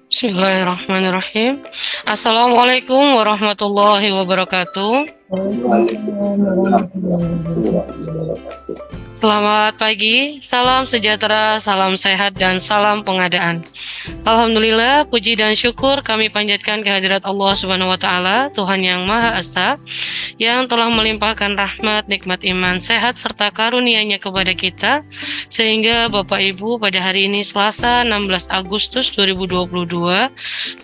Bismillahirrahmanirrahim. Assalamualaikum warahmatullahi wabarakatuh. Selamat pagi, salam sejahtera, salam sehat, dan salam pengadaan. Alhamdulillah, puji dan syukur kami panjatkan kehadirat Allah Subhanahu wa Ta'ala, Tuhan yang Maha Esa, yang telah melimpahkan rahmat, nikmat iman, sehat, serta karunia-Nya kepada kita, sehingga Bapak Ibu pada hari ini Selasa 16 Agustus 2022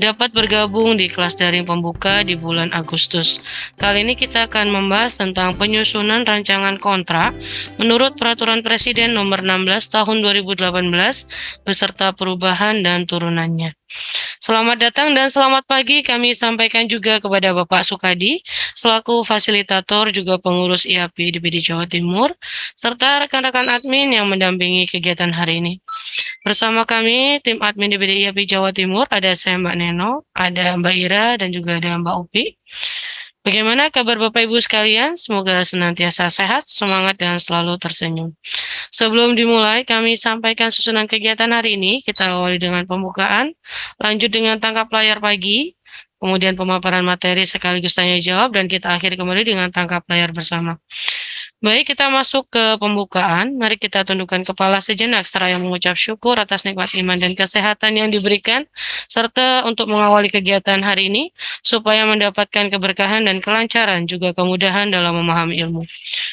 dapat bergabung di kelas daring pembuka di bulan Agustus. Kali ini kita akan membahas tentang penyusunan rancangan kontrak menurut Peraturan Presiden Nomor 16 Tahun 2018 beserta perubahan dan turunannya. Selamat datang dan selamat pagi kami sampaikan juga kepada Bapak Sukadi selaku fasilitator juga pengurus IAPI DPD Jawa Timur serta rekan-rekan admin yang mendampingi kegiatan hari ini. Bersama kami tim admin DPD IAPI Jawa Timur ada saya Mbak Neno, ada Mbak Ira dan juga ada Mbak Upi. Bagaimana kabar Bapak Ibu sekalian? Semoga senantiasa sehat, semangat, dan selalu tersenyum. Sebelum dimulai, kami sampaikan susunan kegiatan hari ini. Kita awali dengan pembukaan, lanjut dengan tangkap layar pagi, kemudian pemaparan materi sekaligus tanya jawab, dan kita akhiri kembali dengan tangkap layar bersama. Baik, kita masuk ke pembukaan. Mari kita tundukkan kepala sejenak seraya mengucap syukur atas nikmat iman dan kesehatan yang diberikan, serta untuk mengawali kegiatan hari ini, supaya mendapatkan keberkahan dan kelancaran, juga kemudahan dalam memahami ilmu.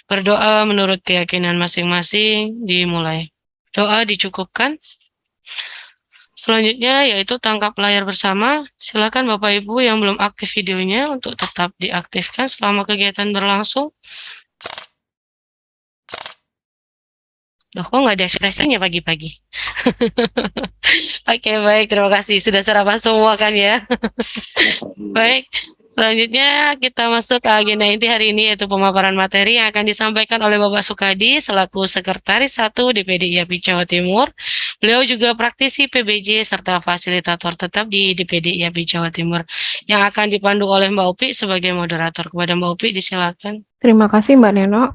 Berdoa menurut keyakinan masing-masing, dimulai. Doa dicukupkan. Selanjutnya yaitu tangkap layar bersama. Silakan Bapak Ibu yang belum aktif videonya untuk tetap diaktifkan selama kegiatan berlangsung. Loh, kok nggak ada ekspresinya pagi-pagi? Oke, baik. Terima kasih. Sudah sarapan semua kan ya? Baik. Selanjutnya kita masuk ke agenda inti hari ini yaitu pemaparan materi yang akan disampaikan oleh Bapak Sukadi selaku Sekretaris 1 DPD IAPI Jawa Timur. Beliau juga praktisi PBJ serta fasilitator tetap di DPD IAPI Jawa Timur yang akan dipandu oleh Mbak Upi sebagai moderator. Kepada Mbak Upi disilakan. Terima kasih Mbak Neno.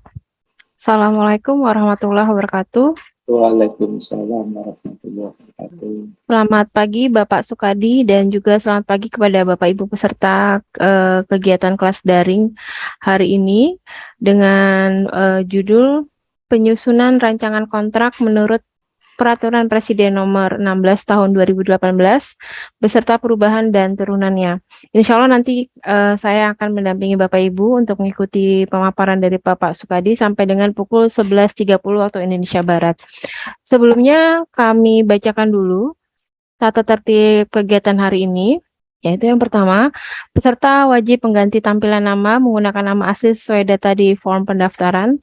Assalamualaikum warahmatullahi wabarakatuh. Waalaikumsalam warahmatullahi wabarakatuh. Selamat pagi Bapak Sukadi dan juga selamat pagi kepada Bapak Ibu peserta kegiatan kelas daring hari ini dengan judul penyusunan rancangan kontrak menurut Peraturan Presiden Nomor 16 Tahun 2018 beserta perubahan dan turunannya. Insya Allah nanti saya akan mendampingi Bapak Ibu untuk mengikuti pemaparan dari Bapak Sukadi sampai dengan pukul 11.30 waktu Indonesia Barat. Sebelumnya kami bacakan dulu tata tertib kegiatan hari ini. Yaitu yang pertama, peserta wajib mengganti tampilan nama menggunakan nama asli sesuai data di form pendaftaran.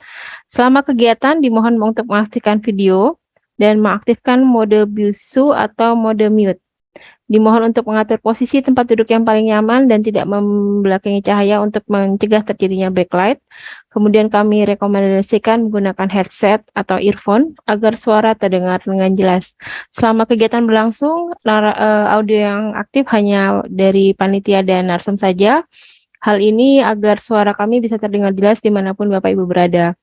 Selama kegiatan dimohon untuk mengaktifkan video dan mengaktifkan mode bisu atau mode mute. Dimohon untuk mengatur posisi tempat duduk yang paling nyaman dan tidak membelakangi cahaya untuk mencegah terjadinya backlight. Kemudian kami rekomendasikan menggunakan headset atau earphone agar suara terdengar dengan jelas. Selama kegiatan berlangsung, audio yang aktif hanya dari panitia dan narsum saja. Hal ini agar suara kami bisa terdengar jelas dimanapun Bapak Ibu berada.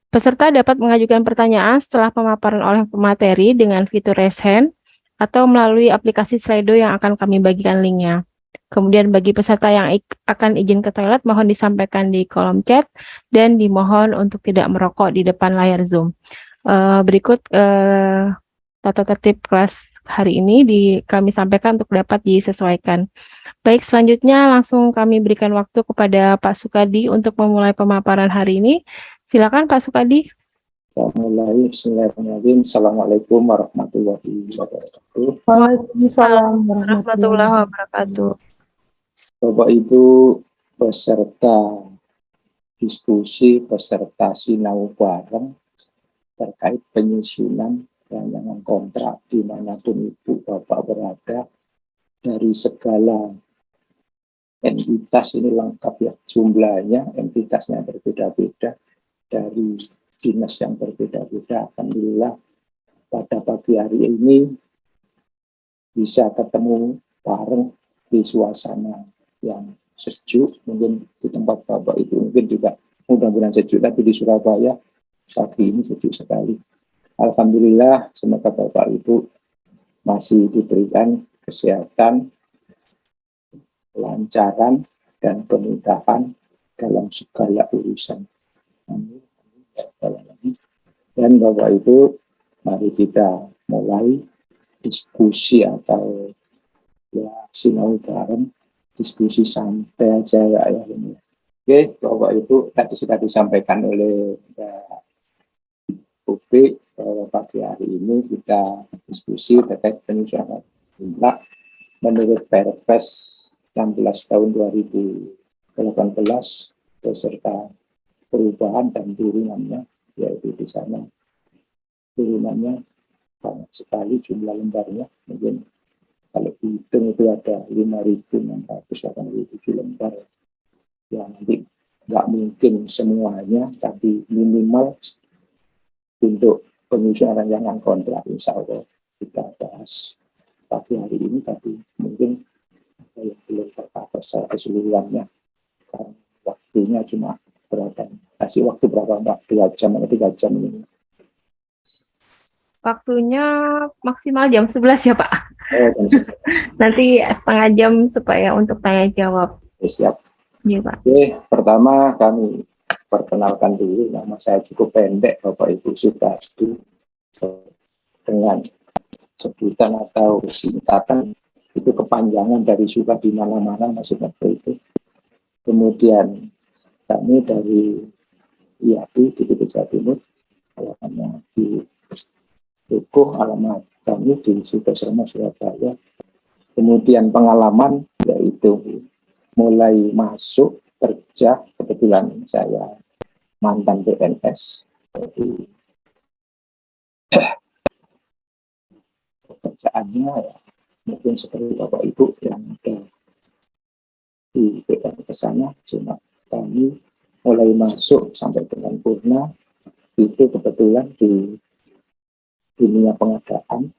Peserta dapat mengajukan pertanyaan setelah pemaparan oleh pemateri dengan fitur raise hand atau melalui aplikasi Slido yang akan kami bagikan linknya. Kemudian bagi peserta yang akan izin ke toilet, mohon disampaikan di kolom chat dan dimohon untuk tidak merokok di depan layar Zoom. Berikut tata tertib kelas hari ini kami sampaikan untuk dapat disesuaikan. Baik, selanjutnya langsung kami berikan waktu kepada Pak Sukadi untuk memulai pemaparan hari ini. Silakan Pak Sukadi. Bismillahirrahmanirrahim. Assalamualaikum warahmatullahi wabarakatuh. Waalaikumsalam warahmatullahi wabarakatuh. Bapak Ibu peserta diskusi, peserta sinau bareng terkait penyusunan rancangan kontrak dimanapun Ibu Bapak berada, dari segala entitas ini lengkap ya, jumlahnya entitasnya berbeda-beda, dari dinas yang berbeda-beda. Alhamdulillah pada pagi hari ini bisa ketemu bareng di suasana yang sejuk. Mungkin di tempat Bapak itu mungkin juga mudah-mudahan sejuk, tapi di Surabaya pagi ini sejuk sekali. Alhamdulillah, semoga Bapak Ibu masih diberikan kesehatan, kelancaran, dan kemudahan dalam segala urusan. Amin. Dan Bapak Ibu, mari kita mulai diskusi atau ya sinau bareng, diskusi santai aja ya ini. Oke, Bapak Ibu, tadi sudah disampaikan oleh Upi bahwa pagi hari ini kita diskusi terkait penyusunan jumlah menurut Perpres 16 tahun 2018 beserta perubahan dan turunannya, yaitu di sana turunannya banyak sekali jumlah lembarnya, mungkin kalau dihitung itu ada 5.687 lembar, ya nanti nggak mungkin semuanya, tapi minimal untuk penyusunan rancangan kontrak insya Allah kita bahas pagi hari ini, tapi mungkin ada yang belum tercover secara keseluruhannya karena waktunya cuma berapa, kasih waktu berapa, 2 jam atau 3 jam ini. Waktunya maksimal jam 11 ya Pak. Oh, Nanti setengah jam supaya untuk tanya jawab. siap. Iya Pak. Oke, pertama kami perkenalkan dulu, nama saya cukup pendek, Bapak Ibu sudah dengan sebutan atau singkatan itu kepanjangan dari suka di mana-mana, maksudnya itu. Kemudian kami dari IAPI di Jawa Timur, alamatnya di Dukuh, alamat kami di Sukasema, Surabaya. Kemudian pengalaman yaitu mulai masuk kerja, kebetulan saya mantan PNS, jadi pekerjaannya ya mungkin seperti Bapak Ibu yang ada di PNS sana, cuma kami mulai masuk sampai dengan purna itu kebetulan di dunia pengadaan,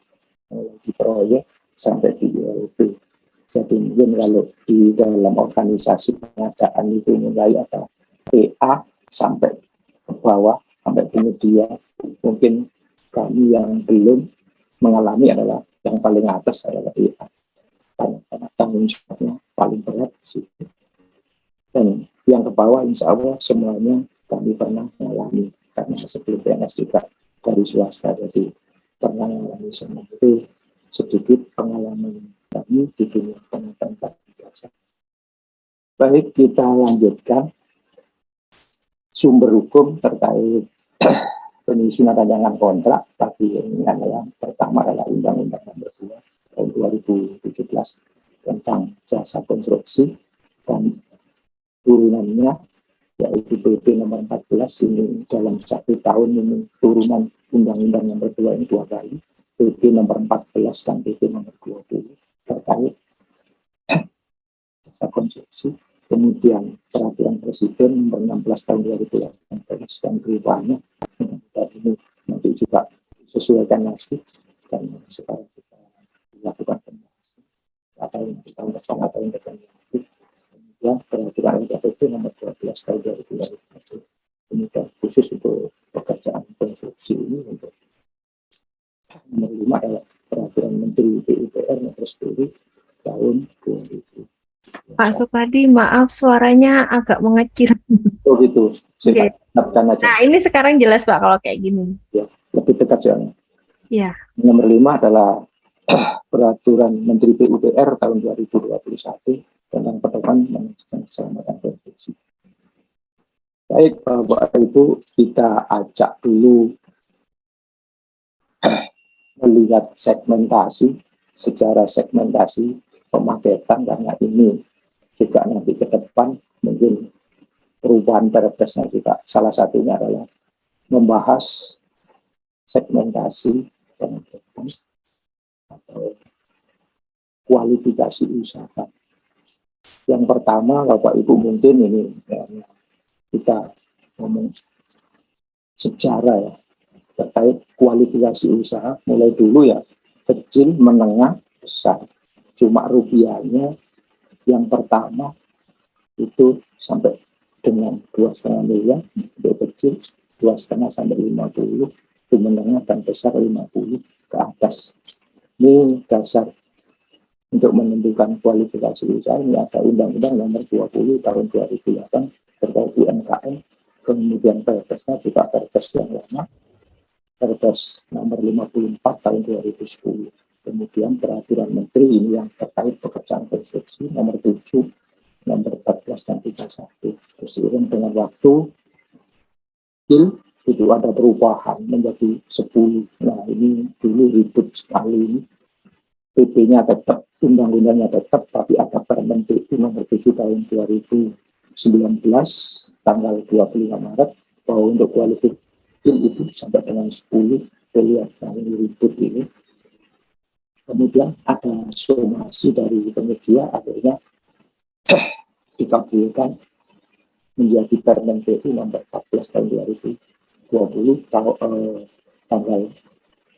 mulai di proyek sampai di ILP. Jadi mungkin kalau di dalam organisasi pengadaan itu mulai ada PA sampai ke bawah, sampai penyedia, mungkin kami yang belum mengalami adalah yang paling atas adalah PA. Karena tanggung jawabnya paling berat sih. Dan yang ke bawah insya Allah semuanya kami pernah mengalami, karena sebelum PNS juga dari swasta, jadi pernah mengalami semua itu. Sedikit pengalaman kami di dunia pengadaan jasa. Baik, kita lanjutkan sumber hukum terkait penyusunan rancangan kontrak. Pagi ini adalah pertama adalah Undang-Undang Nomor 2 tahun 2017 tentang jasa konstruksi dan turunannya yaitu PP nomor 14 ini dalam 1 tahun ini turunan Undang-Undang Nomor 2 ini 2 kali, PP nomor 14 dan PP nomor 20 terkait jasa konstruksi. Kemudian Peraturan Presiden nomor 16 tahun 2018 dan perubahannya, dan ini nanti juga disesuaikan lagi dan sekarang kita lakukan pembahasan atau tahun depan atau yang depan. Kemudian Peraturan LKPP nomor 12 tahun 2020 kemudian khusus untuk pekerjaan konstruksi ini untuk nomor 5 adalah Peraturan Menteri PUPR nomor 10 tahun 2000. Pak Sukadi, maaf suaranya agak mengecil. Oh gitu, Oke. silakan aja. Nah ini sekarang jelas Pak kalau kayak gini. Ya, lebih dekat soalnya. Iya. Nomor 5 adalah Peraturan Menteri PUPR tahun 2021 tentang pedoman manajemen keselamatan konstruksi. Baik, Bapak Ibu, kita ajak dulu melihat segmentasi, secara segmentasi pemaketan, karena ini juga nanti ke depan mungkin perubahan Perpresnya juga salah satunya adalah membahas segmentasi pemaketan atau kualifikasi usaha. Yang pertama, Bapak Ibu mungkin ini ya, kita ngomong sejarah ya terkait kualifikasi usaha, mulai dulu ya kecil, menengah, besar. Cuma rupiahnya yang pertama itu sampai dengan 2,5 miliar untuk kecil, 2,5 sampai 50, itu menengah dan besar 50 ke atas. Ini dasar untuk menentukan kualifikasi usaha ini ada Undang-Undang Nomor 20 Tahun 2008 terkait UMKM, kemudian Perpresnya juga Perpres yang lama, Perpres Nomor 54 Tahun 2010. Kemudian Peraturan Menteri ini yang terkait pekerjaan konstruksi Nomor 7, Nomor 14 dan 31. Seiring dengan waktu, itu ada perubahan menjadi 10. Nah ini dulu ribut sekali ini. PP-nya tetap, undang-undangnya tetap, tapi ada Permen PU Nomor 7 Tahun 2019 tanggal 25 Maret bahwa untuk kualifikasi itu sampai dengan 10 lihat ini ribut ini. Kemudian ada somasi dari penyedia, akhirnya dikabulkan menjadi Permen PU Nomor 14 Tahun 2020 tanggal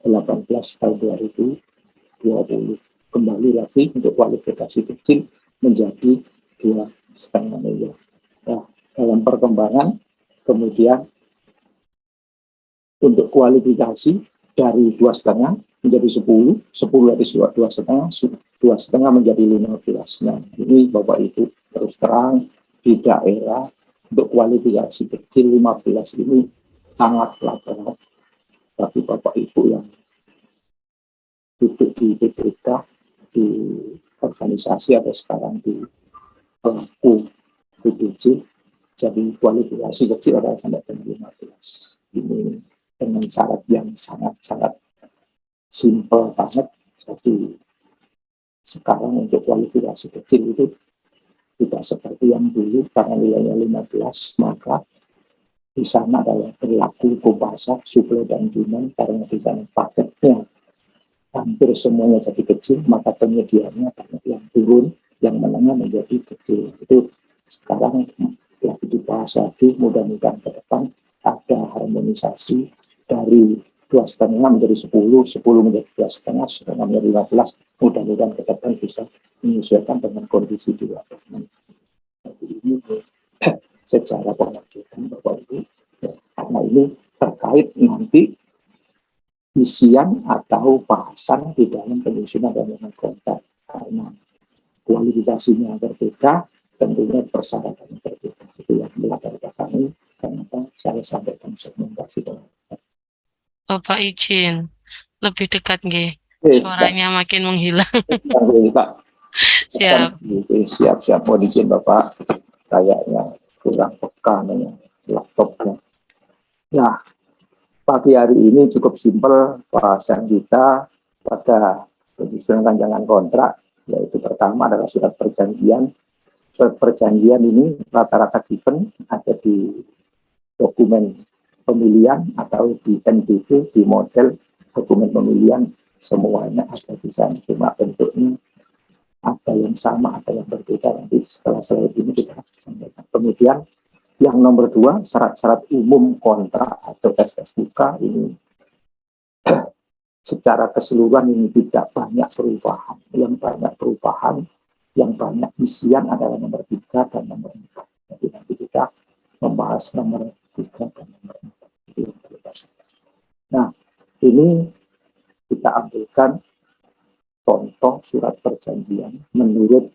18 Tahun 2020. Kembali lagi untuk kualifikasi kecil menjadi 2,5 miliar. Nah, dalam perkembangan kemudian untuk kualifikasi dari 2,5 menjadi 10 dari 2,5 menjadi 15. Nah, ini Bapak Ibu terus terang di daerah untuk kualifikasi kecil 15 ini sangatlah berat. Tapi Bapak Ibu yang duduk di BPK, di organisasi atau sekarang di pelaku BPJ, jadi kualifikasi kecil adalah sampai dengan 15. Ini dengan syarat yang sangat-sangat simpel banget. Jadi sekarang untuk kualifikasi kecil itu tidak seperti yang dulu karena nilainya 15, maka di sana adalah berlaku hukum pasar, suplai dan demand, karena di sana paketnya hampir semuanya jadi kecil, maka penyediaannya banyak yang turun, yang menengah menjadi kecil. Itu sekarang lagi dibahas lagi, mudah-mudahan ke depan ada harmonisasi dari 2,5 menjadi 10 menjadi 2,5, setengah menjadi 15, mudah-mudahan ke depan bisa menyesuaikan dengan kondisi di lapangan. Jadi ini secara pengajuan Bapak Ibu, ya, karena ini terkait nanti isian atau bahasan di dalam penyusunan dengan kontrak, karena kualifikasinya berbeda, tentunya persyaratannya berbeda. Itu yang melatar belakangi kenapa saya sampaikan segmentasi. Bapak izin lebih dekat nggih. Pak. Suaranya makin menghilang. Pak. Siap. Siap. Mohon izin Bapak, kayaknya kurang peka nih laptopnya. Nah, pagi hari ini cukup simpel bahasan kita pada penyusunan rancangan kontrak, yaitu pertama adalah surat perjanjian. Surat perjanjian ini rata-rata given ada di dokumen pemilihan atau di NPP, di model dokumen pemilihan, semuanya ada di sana, cuma bentuknya ada yang sama, ada yang berbeda. Nanti setelah slide ini kita sampaikan. Kemudian yang nomor 2, syarat-syarat umum kontrak atau SSUK ini secara keseluruhan ini tidak banyak perubahan. Yang banyak perubahan, yang banyak isian adalah nomor 3 dan nomor 4. Jadi nanti kita membahas nomor 3 dan nomor 4. Nah, ini kita ambilkan contoh surat perjanjian menurut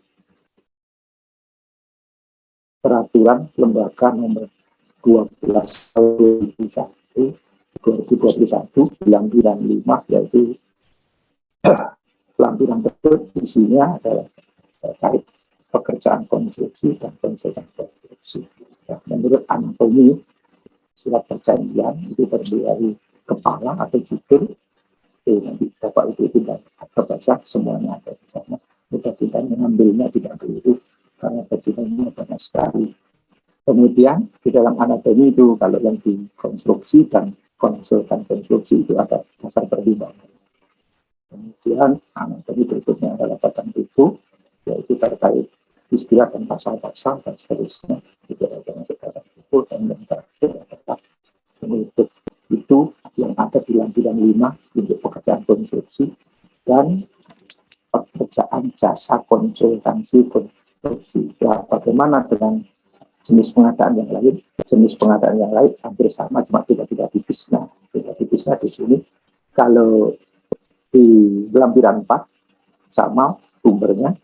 Peraturan Lembaga Nomor 12 Tahun 2021 lampiran 5, yaitu lampiran tersebut isinya adalah terkait pekerjaan konstruksi dan konsultan konstruksi. Ya, menurut anatomi surat perjanjian itu terdiri dari kepala atau judul. Nanti Bapak Ibu tidak baca, semuanya ada di sana. Mudah-mudahan mengambilnya tidak keliru karena bagiannya banyak sekali. Kemudian di dalam anatomi itu kalau yang di konstruksi dan konsultan konstruksi itu ada dasar pertimbangan. Kemudian anatomi berikutnya adalah batang tubuh, yaitu terkait istilah dan pasal-pasal dan seterusnya. Itu ada batang tubuh dan yang terakhir adalah penutup. Itu yang ada di lampiran 5 untuk pekerjaan konstruksi dan pekerjaan jasa konsultansi konstruksi. Ya, bagaimana dengan jenis pengadaan yang lain? Jenis pengadaan yang lain hampir sama, cuma tidak tipis. Nah, tidak tipisnya di sini kalau di lampiran 4 sama sumbernya,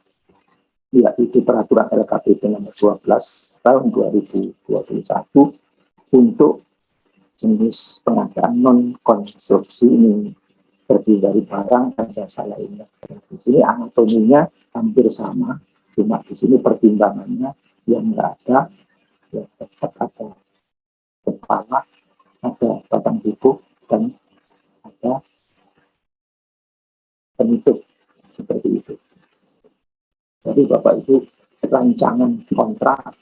yaitu peraturan LKPP nomor 12 tahun 2021 untuk jenis pengadaan non-konstruksi ini terdiri dari barang dan jasa lainnya. Di sini anatominya hampir sama, cuma di sini pertimbangannya yang enggak ada, ya tetap ada kepala, ada batang buku, dan ada penutup seperti itu. Jadi Bapak Ibu, rancangan kontrak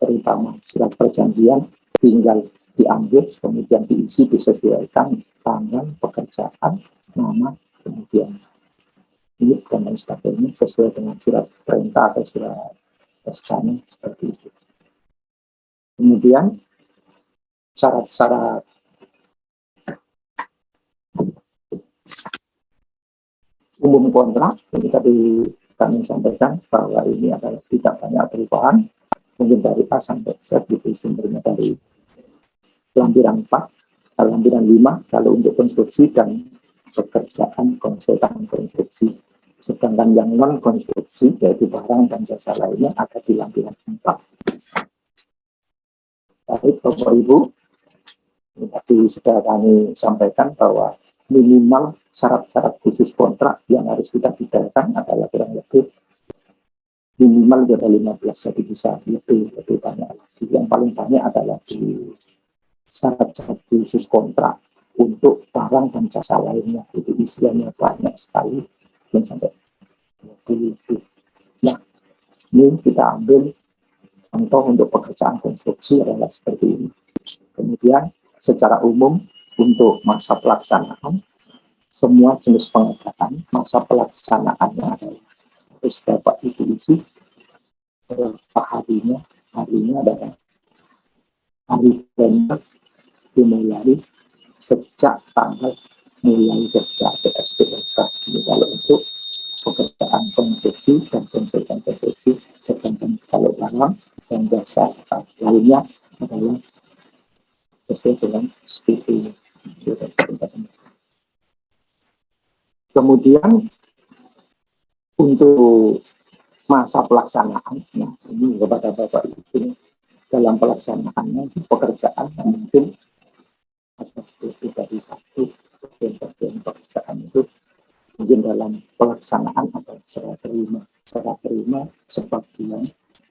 terutama surat perjanjian tinggal diambil, kemudian diisi, disesuaikan tanggal pekerjaan, nama, kemudian ini dan lain sebagainya sesuai dengan surat perintah atau surat SK-nya seperti itu. Kemudian syarat-syarat umum kontrak ini tadi kami sampaikan bahwa ini adalah tidak banyak perubahan, mungkin dari A sampai Z itu sumbernya dari lampiran 4, lampiran 5 kalau untuk konstruksi dan pekerjaan konsultan konstruksi. Sedangkan yang non konstruksi yaitu barang dan jasa lainnya ada di lampiran 4. Baik Bapak Ibu, tadi sudah kami sampaikan bahwa minimal syarat-syarat khusus kontrak yang harus kita detailkan adalah kurang lebih minimal ada 15, jadi bisa lebih banyak lagi. Yang paling banyak adalah di syarat-syarat khusus kontrak untuk barang dan jasa lainnya, itu isinya banyak sekali, yang sampai 20. Nah, ini kita ambil contoh untuk pekerjaan konstruksi adalah seperti ini. Kemudian secara umum untuk masa pelaksanaan, semua jenis pengadaan masa pelaksanaannya adalah harus dapat diisi berapa harinya adalah hari tender dimulai sejak tanggal mulai kerja PSPLK. Ini kalau untuk pekerjaan konstruksi dan konsultan konstruksi, sedangkan kalau barang dan jasa lainnya adalah sesuai dengan SPP. Kemudian untuk masa pelaksanaan, nah ini kepada Bapak Ibu dalam pelaksanaannya pekerjaan mungkin dari satu bagian pekerjaan itu mungkin dalam pelaksanaan atau serah terima sebagian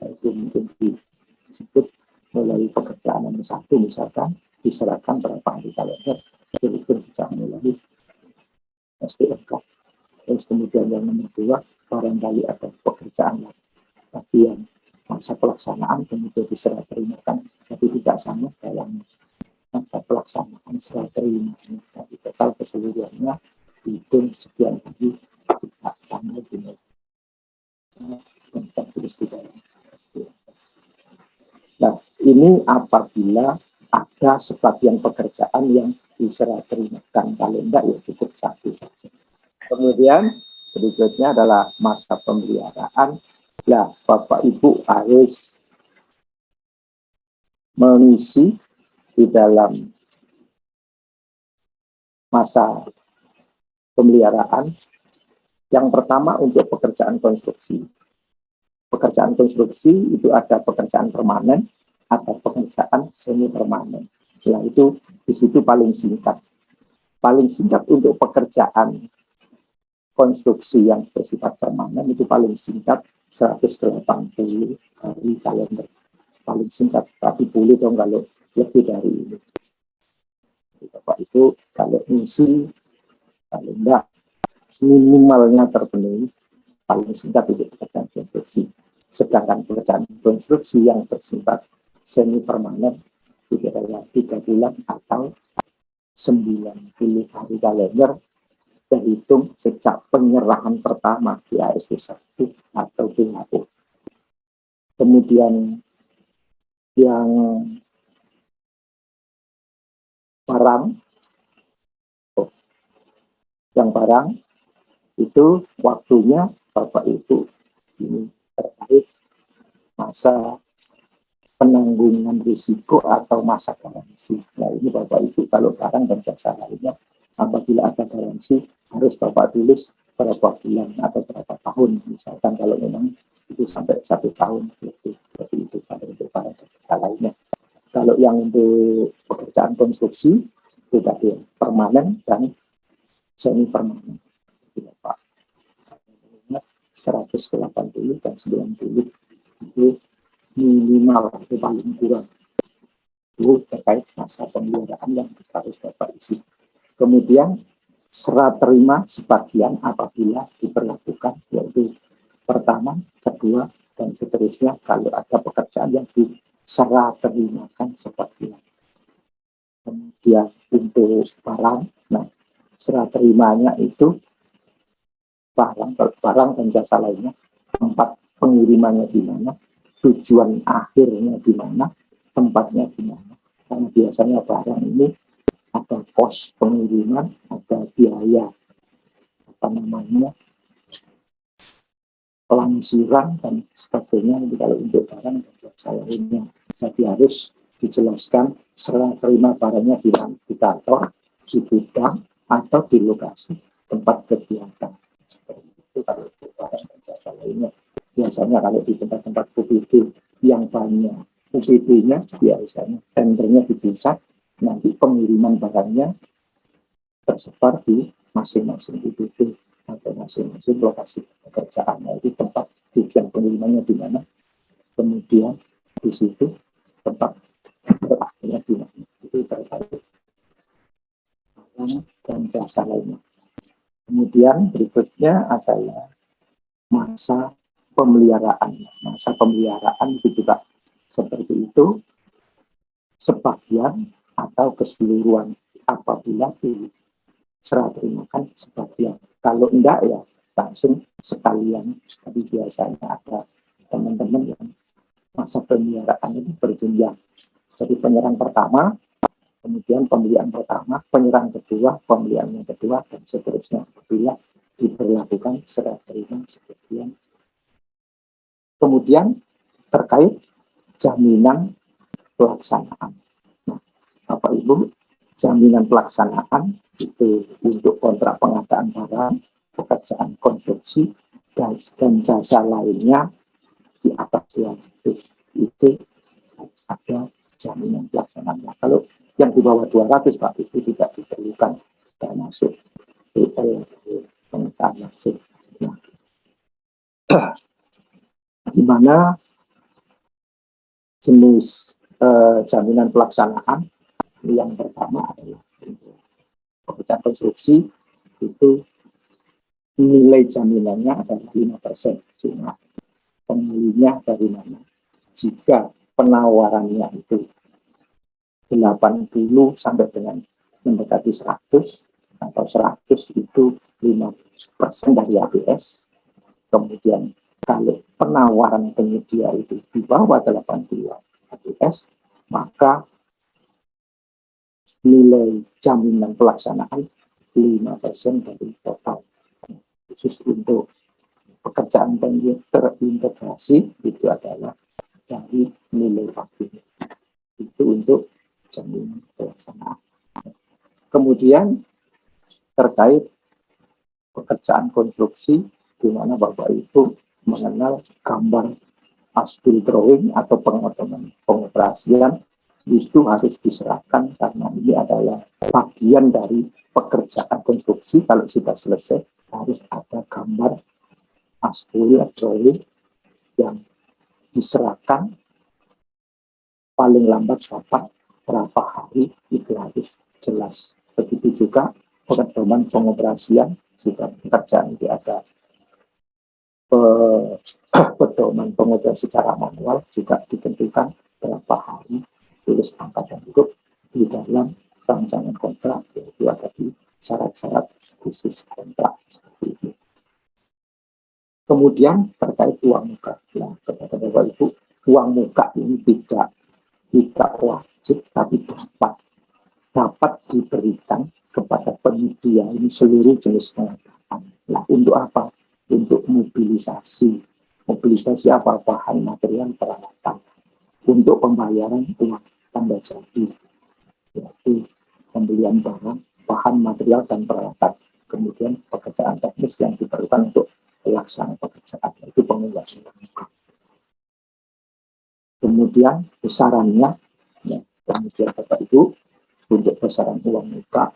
itu mungkin disebut melalui pekerjaan nomor 1 misalkan diserahkan berapa hari kalender itu bisa melalui SPFK. Terus kemudian yang nomor 2 barangkali ada pekerjaan tapi yang masa pelaksanaan kemudian diserah terimakan, jadi tidak sama dalam masa pelaksanaan serah terima. Tapi total keseluruhannya itu sekian hari tidak tanggal dimulai tentang tulis di dalam SPFK. Nah, ini apabila ada sebagian pekerjaan yang diserah terimakan, kalau enggak ya cukup satu saja. Kemudian berikutnya adalah masa pemeliharaan. Nah, Bapak Ibu harus mengisi di dalam masa pemeliharaan. Yang pertama untuk pekerjaan konstruksi. Pekerjaan konstruksi itu ada pekerjaan permanen, ada pekerjaan semi permanen. Nah, itu di situ paling singkat. Paling singkat untuk pekerjaan konstruksi yang bersifat permanen itu paling singkat 180 hari kalender. Paling singkat, tapi boleh dong kalau lebih dari ini. Bapak itu kalau ngisi, kalau enggak minimalnya terpenuhi, paling singkat untuk pekerjaan konstruksi. Sedangkan pekerjaan konstruksi yang bersifat semi permanen itu adalah 3 bulan atau 90 hari kalender terhitung sejak penyerahan pertama di AST 1 atau PHO. Kemudian yang barang itu waktunya Bapak Ibu ini terkait masa penanggungan risiko atau masa garansi. Nah, ini Bapak Ibu kalau barang dan jasa lainnya apabila ada garansi harus Bapak tulis berapa bulan atau berapa tahun. tahun, misalkan kalau memang itu sampai 1 tahun, seperti itu pada untuk para pekerja lainnya. Kalau yang untuk pekerjaan konstruksi itu tadi permanen dan semi permanen. Pak, 180 dan 90 itu minimal, itu paling kurang. Itu terkait masa pemeliharaan yang harus dapat isi. Kemudian serah terima sebagian apabila diperlakukan, yaitu pertama, kedua, dan seterusnya kalau ada pekerjaan yang diserah terimakan sebagian. Kemudian untuk barang, nah serah terimanya itu barang dan jasa lainnya, tempat pengirimannya di mana, tujuan akhirnya di mana, tempatnya di mana. Karena biasanya barang ini ada kos pengiriman, ada biaya pelangsiran dan sebagainya. Jadi kalau untuk barang dan jasa lainnya, jadi harus dijelaskan serah terima barangnya di kantor, di gudang, atau di lokasi tempat kegiatan. Seperti itu kalau untuk barang dan jasa lainnya. Biasanya kalau di tempat-tempat UPD yang banyak UPD-nya, biasanya tendernya dipisah, nanti pengiriman barangnya tersebar di masing-masing UPD atau masing-masing lokasi pekerjaan. Itu tempat tujuan pengirimannya di mana, kemudian di situ tempat terakhirnya di mana. Itu terkait barang dan jasa lainnya. Kemudian berikutnya adalah masa pemeliharaan. Masa pemeliharaan itu juga seperti itu, sebagian atau keseluruhan apabila diserah terimakan sebagian. Kalau enggak ya langsung sekalian. Tapi biasanya ada teman-teman yang masa pemeliharaan itu berjenjang. Jadi penyerang pertama, kemudian pembelian pertama, penyerang kedua, pembelian yang kedua, dan seterusnya. Apabila diberlakukan serah terima sebagian. Kemudian terkait jaminan pelaksanaan. Nah, Bapak Ibu, jaminan pelaksanaan itu untuk kontrak pengadaan barang, pekerjaan konstruksi, dan jasa lainnya di atas 200 itu harus ada jaminan pelaksanaan. Nah, kalau yang di bawah 200 Pak, itu tidak diperlukan, termasuk pengadaan langsung. Nah, di mana jenis jaminan pelaksanaan yang pertama adalah pekerjaan konstruksi itu nilai jaminannya adalah 5%. Cuma pembelinya dari mana? Jika penawarannya itu 80 sampai dengan mendekati 100 atau 100 itu 5% dari ABS. Kemudian kalau penawaran penyedia itu di bawah 80 ABS, maka nilai jaminan pelaksanaan 5% dari total. Khusus untuk pekerjaan terintegrasi itu adalah dari nilai waktu. Itu untuk jaminan pelaksanaan. Kemudian terkait pekerjaan konstruksi, di mana Bapak Ibu mengenal gambar as-built drawing atau pengoperasian, itu harus diserahkan karena ini adalah bagian dari pekerjaan konstruksi. Kalau sudah selesai harus ada gambar as-built drawing yang diserahkan paling lambat dapat berapa hari, itu harus jelas. Begitu juga pedoman pengoperasian, jika pekerjaan itu ada pedoman pengoperasian secara manual juga ditentukan berapa hari, tulis angka dan huruf di dalam rancangan kontrak, yaitu ada di syarat-syarat khusus kontrak seperti itu. Kemudian terkait uang muka, nah, kepada Bapak Ibu, uang muka ini tidak wajib, tapi dapat diberikan kepada penyedia ini seluruh jenis pengadaan. Nah, untuk apa? Untuk mobilisasi apa? Bahan material peralatan, untuk pembayaran uang tanda jadi, yaitu pembelian barang, bahan material dan peralatan, kemudian pekerjaan teknis yang diperlukan untuk pelaksana pekerjaan, itu pengeluaran uang muka. Kemudian besarannya, ya, kemudian Bapak Ibu, untuk besaran uang muka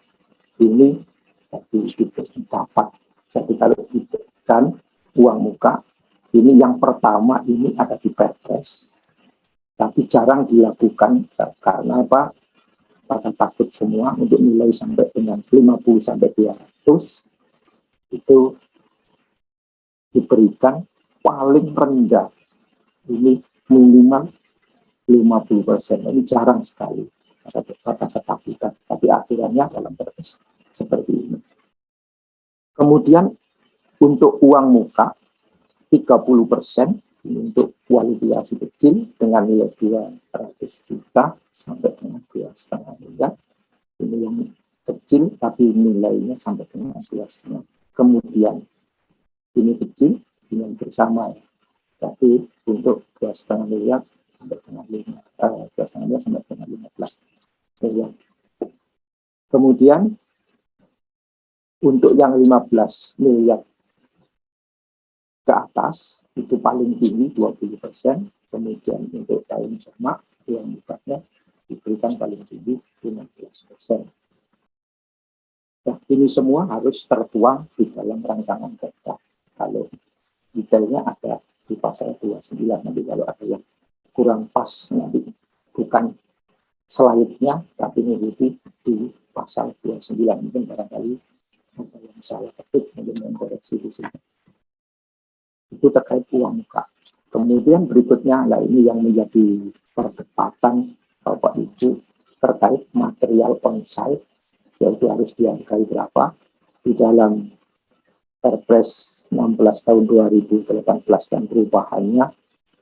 ini tadi dapat. Jadi kalau diberikan uang muka, ini yang pertama ini ada di Perpres, tapi jarang dilakukan karena apa? Pada takut semua untuk nilai sampai dengan 50 sampai 200 itu diberikan paling rendah ini minimal 50%. Ini jarang sekali kata ketakutan, tapi aturannya dalam Perpres seperti ini. Kemudian untuk uang muka 30% untuk kualifikasi kecil dengan nilai 200 juta sampai dengan 2,5 miliar. Ini yang kecil tapi nilainya sampai dengan 2,5. Kemudian ini kecil dengan bersama, tapi untuk 2,5 miliar sampai dengan 2,5 miliar sampai dengan 15 miliar. Kemudian untuk yang 15 miliar ke atas itu paling tinggi 20%, kemudian untuk tahun sama yang mukanya diberikan paling tinggi 15%. Nah, ini semua harus tertuang di dalam rancangan kontrak. Kalau detailnya ada di pasal 29, nanti kalau ada yang kurang pas nanti bukan slide-nya tapi mengikuti di pasal 29, mungkin barangkali ada yang salah ketik, mungkin mengkoreksi di sini. Itu terkait uang muka. Kemudian berikutnya, nah ini yang menjadi perdebatan Bapak Ibu terkait material on-site, yaitu harus dihargai berapa. Di dalam Perpres 16 tahun 2018 dan perubahannya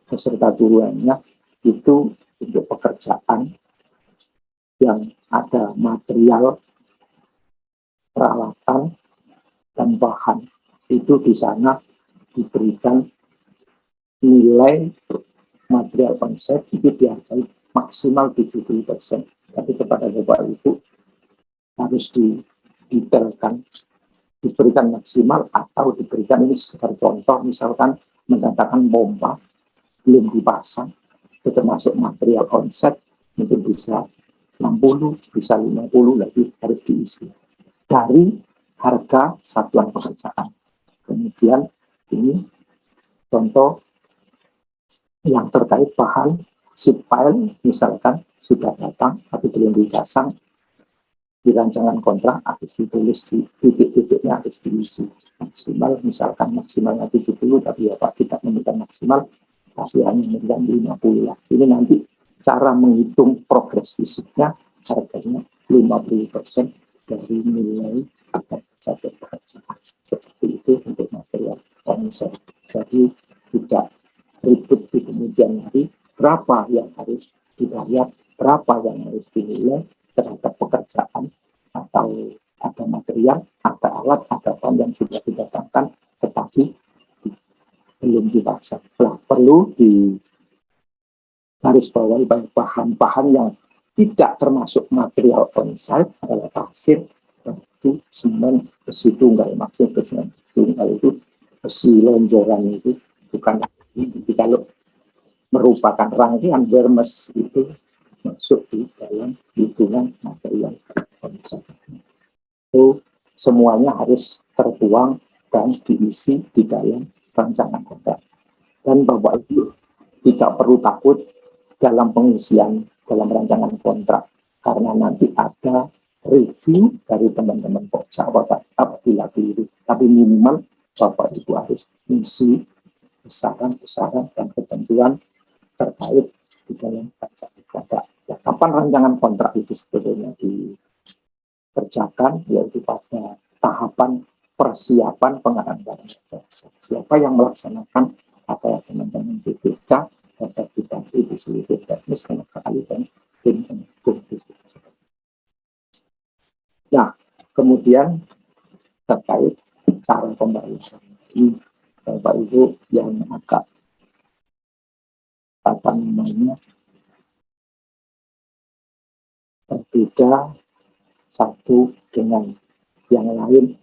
beserta turunannya itu untuk pekerjaan yang ada material, peralatan, dan bahan. Itu di sana diberikan nilai material konsep itu dihargai maksimal 70%. Tapi kepada Bapak Ibu harus didetailkan, diberikan maksimal atau diberikan ini sebagai contoh, misalkan mendatangkan pompa belum dipasang, itu termasuk material konsep, mungkin bisa 60, bisa 50 lagi harus diisi dari harga satuan pekerjaan. Kemudian ini contoh yang terkait bahan sheet pile, misalkan sudah datang tapi belum dipasang, di rancangan kontrak harus ditulis di titik-titiknya harus diisi maksimal, misalkan maksimalnya 70 tapi ya Pak tidak menemukan maksimal tapi hanya menemukan 50 lah. Ini nanti cara menghitung progres fisiknya harganya 50% dari nilai satu pekerjaan. Seperti itu untuk material konsep. Jadi tidak ribut di kemudian hari berapa yang harus dibayar, berapa yang harus dinilai terhadap pekerjaan, atau ada material, ada alat, ada bahan yang sudah didatangkan tetapi belum dipasang. Nah, perlu di garis bawahi bahan-bahan yang tidak termasuk material on-site adalah pasir, batu, semen, besi tunggal. Maksud besi tunggal itu besi lonjoran, itu bukan ini. Kalau merupakan rangkaian bermes itu masuk di dalam hitungan material on-site. Itu semuanya harus tertuang dan diisi di dalam rancangan kontrak. Dan Bapak Ibu tidak perlu takut dalam pengisian dalam rancangan kontrak, karena nanti ada review dari teman-teman pokja apabila keliru. Tapi minimal Bapak Ibu harus isi besaran-besaran dan ketentuan terkait di dalam rancangan kontrak. Ya, kapan rancangan kontrak itu sebetulnya dikerjakan, yaitu pada tahapan persiapan pengadaan barang jasa. Siapa yang melaksanakan? Apa teman-teman BPK, dapat dibantu di seluruh teknis, tenaga ahli, dan tim pendukung. Nah, kemudian terkait cara pembayaran. Ini Bapak Ibu yang agak apa namanya berbeda satu dengan yang lain,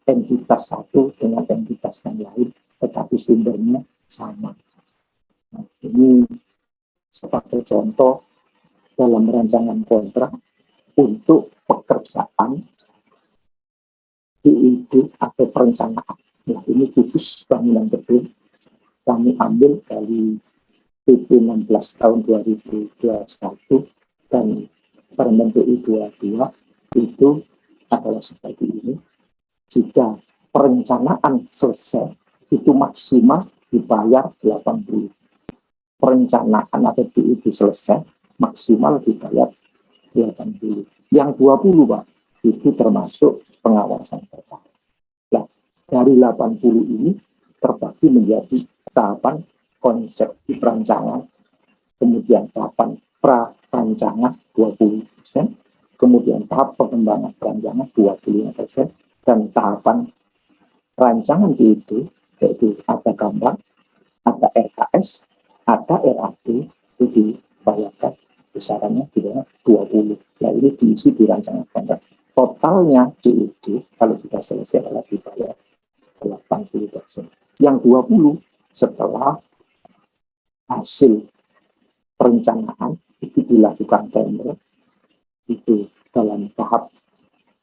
entitas satu dengan entitas yang lain tetapi sumbernya sama. Nah, ini sebagai contoh dalam rancangan kontrak untuk pekerjaan DID atau perencanaan. Nah, ini khusus bangunan gedung kami ambil dari PP 16 tahun 2021 dan Permen PU 22 itu adalah seperti ini. Jika perencanaan selesai itu maksimal dibayar 80. Perencanaan atau DID selesai maksimal dibayar 80. Yang 20, Pak, itu termasuk pengawasan perkara. Nah, dari 80 ini terbagi menjadi tahapan konsepsi perancangan, kemudian tahapan pra-rancangan 20%, kemudian tahap pengembangan perancangan 25%, dan tahapan rancangan itu yaitu ada gambar, ada RKS, ada RAD, itu dibayarkan besarannya tidak 20. Nah, ini diisi di rancangan kontrak. Totalnya DID kalau sudah selesai adalah dibayar 80%. Yang 20 setelah hasil perencanaan itu dilakukan tender, itu dalam tahap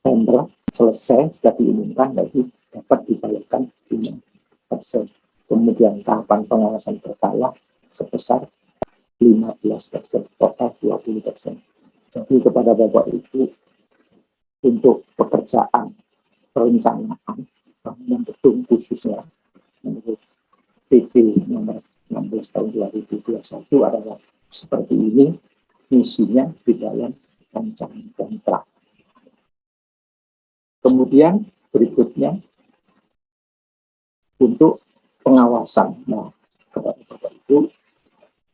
tender selesai sudah diumumkan, yaitu dapat dibayarkan 5%. Kemudian tahapan pengawasan berkala sebesar 15%, total 20%. Jadi kepada Bapak Ibu, untuk pekerjaan perencanaan bangunan gedung khususnya menurut PP nomor 16 tahun 2021 adalah seperti ini misinya di dalam rancangan kontrak. Kemudian berikutnya untuk pengawasan. Nah, kepada Bapak Ibu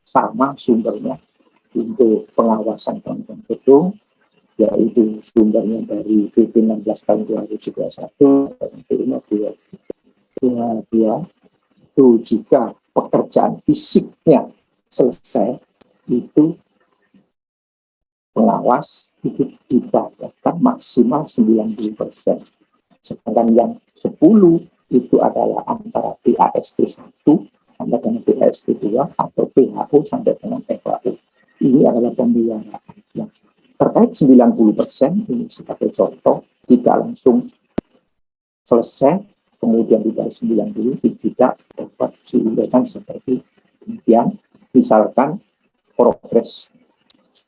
sama sumbernya untuk pengawasan bangunan gedung, yaitu sumbernya dari PP 16 tahun 2021 dan PP 22. Itu jika pekerjaan fisiknya selesai, itu pengawas itu dibayarkan maksimal 90%. Sedangkan yang 10 itu adalah antara PAST 1 sampai dengan PAST 2 atau PHO sampai dengan FAO. Ini adalah pembiayaan yang terkait 90%. Ini sebagai contoh, jika langsung selesai kemudian dibayar 90, tidak dapat diuraikan seperti kemudian misalkan progres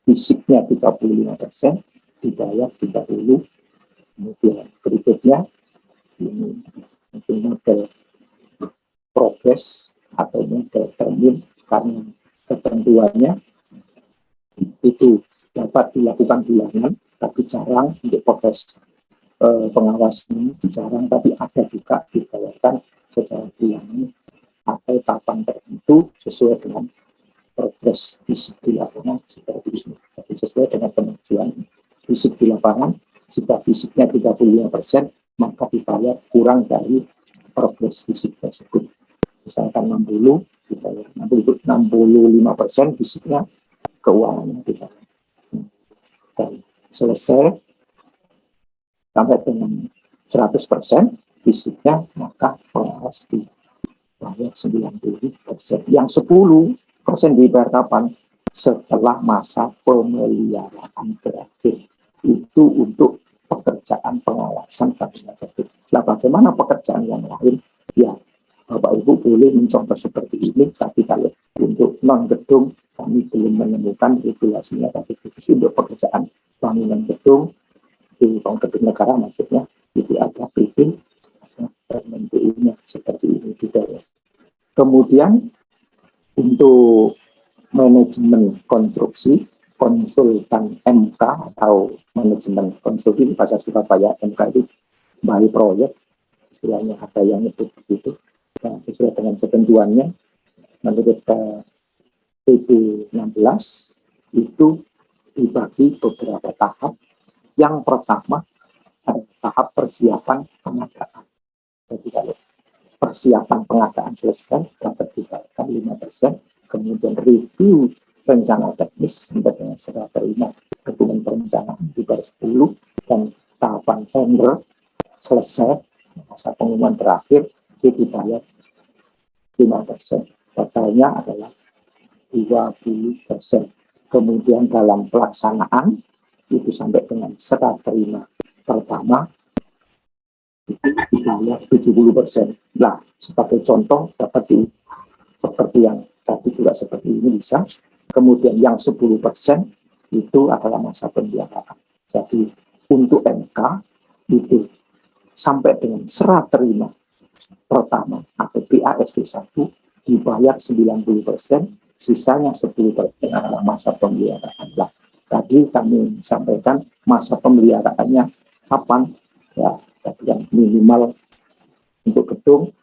fisiknya 35%, dibayar 30. Kemudian berikutnya ini model progres atau model termin, karena ketentuannya itu dapat dilakukan bulanan, tapi jarang untuk progres pengawasan jarang, tapi ada juga dibayarkan secara bulanan atau tahapan tertentu sesuai dengan progres fisik di lapangan seperti ini. Jadi sesuai dengan kemajuan fisik di lapangan, jika fisiknya 35%, maka dibayar kurang dari progres fisik tersebut. Misalkan 60, dibayar 65% fisiknya, keuangannya dibayar. Dan selesai sampai dengan 100% fisiknya, maka pengawas dibayar 90%. Yang 10% dibayar kapan? Setelah masa pemeliharaan berakhir. Itu untuk pekerjaan pengawasan bangunan gedung. Nah, bagaimana pekerjaan yang lain? Ya, Bapak Ibu boleh mencontoh seperti ini, tapi kalau untuk non-gedung kami belum menemukan regulasinya, tapi khusus untuk pekerjaan bangunan gedung, di gedung negara maksudnya, itu ada PP, Permen PU-nya seperti ini juga ya. Kemudian untuk manajemen konstruksi, konsultan MK atau manajemen konstruksi bahasa Surabaya, MK itu bayi proyek, istilahnya ada yang nyebut begitu. Nah, sesuai dengan ketentuannya menurut PP 16 itu dibagi beberapa tahap. Yang pertama adalah tahap persiapan pengadaan. Jadi kalau persiapan pengadaan selesai dapat dibayarkan 5%, kemudian review rencana teknis sampai dengan serah terima dokumen perencanaan dibayar 10, dan tahapan tender selesai masa pengumuman terakhir itu dibayar 5%. Totalnya adalah 20%. Kemudian dalam pelaksanaan itu sampai dengan serah terima pertama itu dibayar 70%. Nah, sebagai contoh dapat seperti yang tadi juga seperti ini bisa. Kemudian yang 10% itu adalah masa pembiayaan. Jadi untuk MK itu sampai dengan serah terima pertama atau PASD1 dibayar 90%, sisanya 10% adalah masa pemeliharaan. Nah, tadi kami sampaikan masa pemeliharaannya kapan? Ya, yang minimal untuk gedung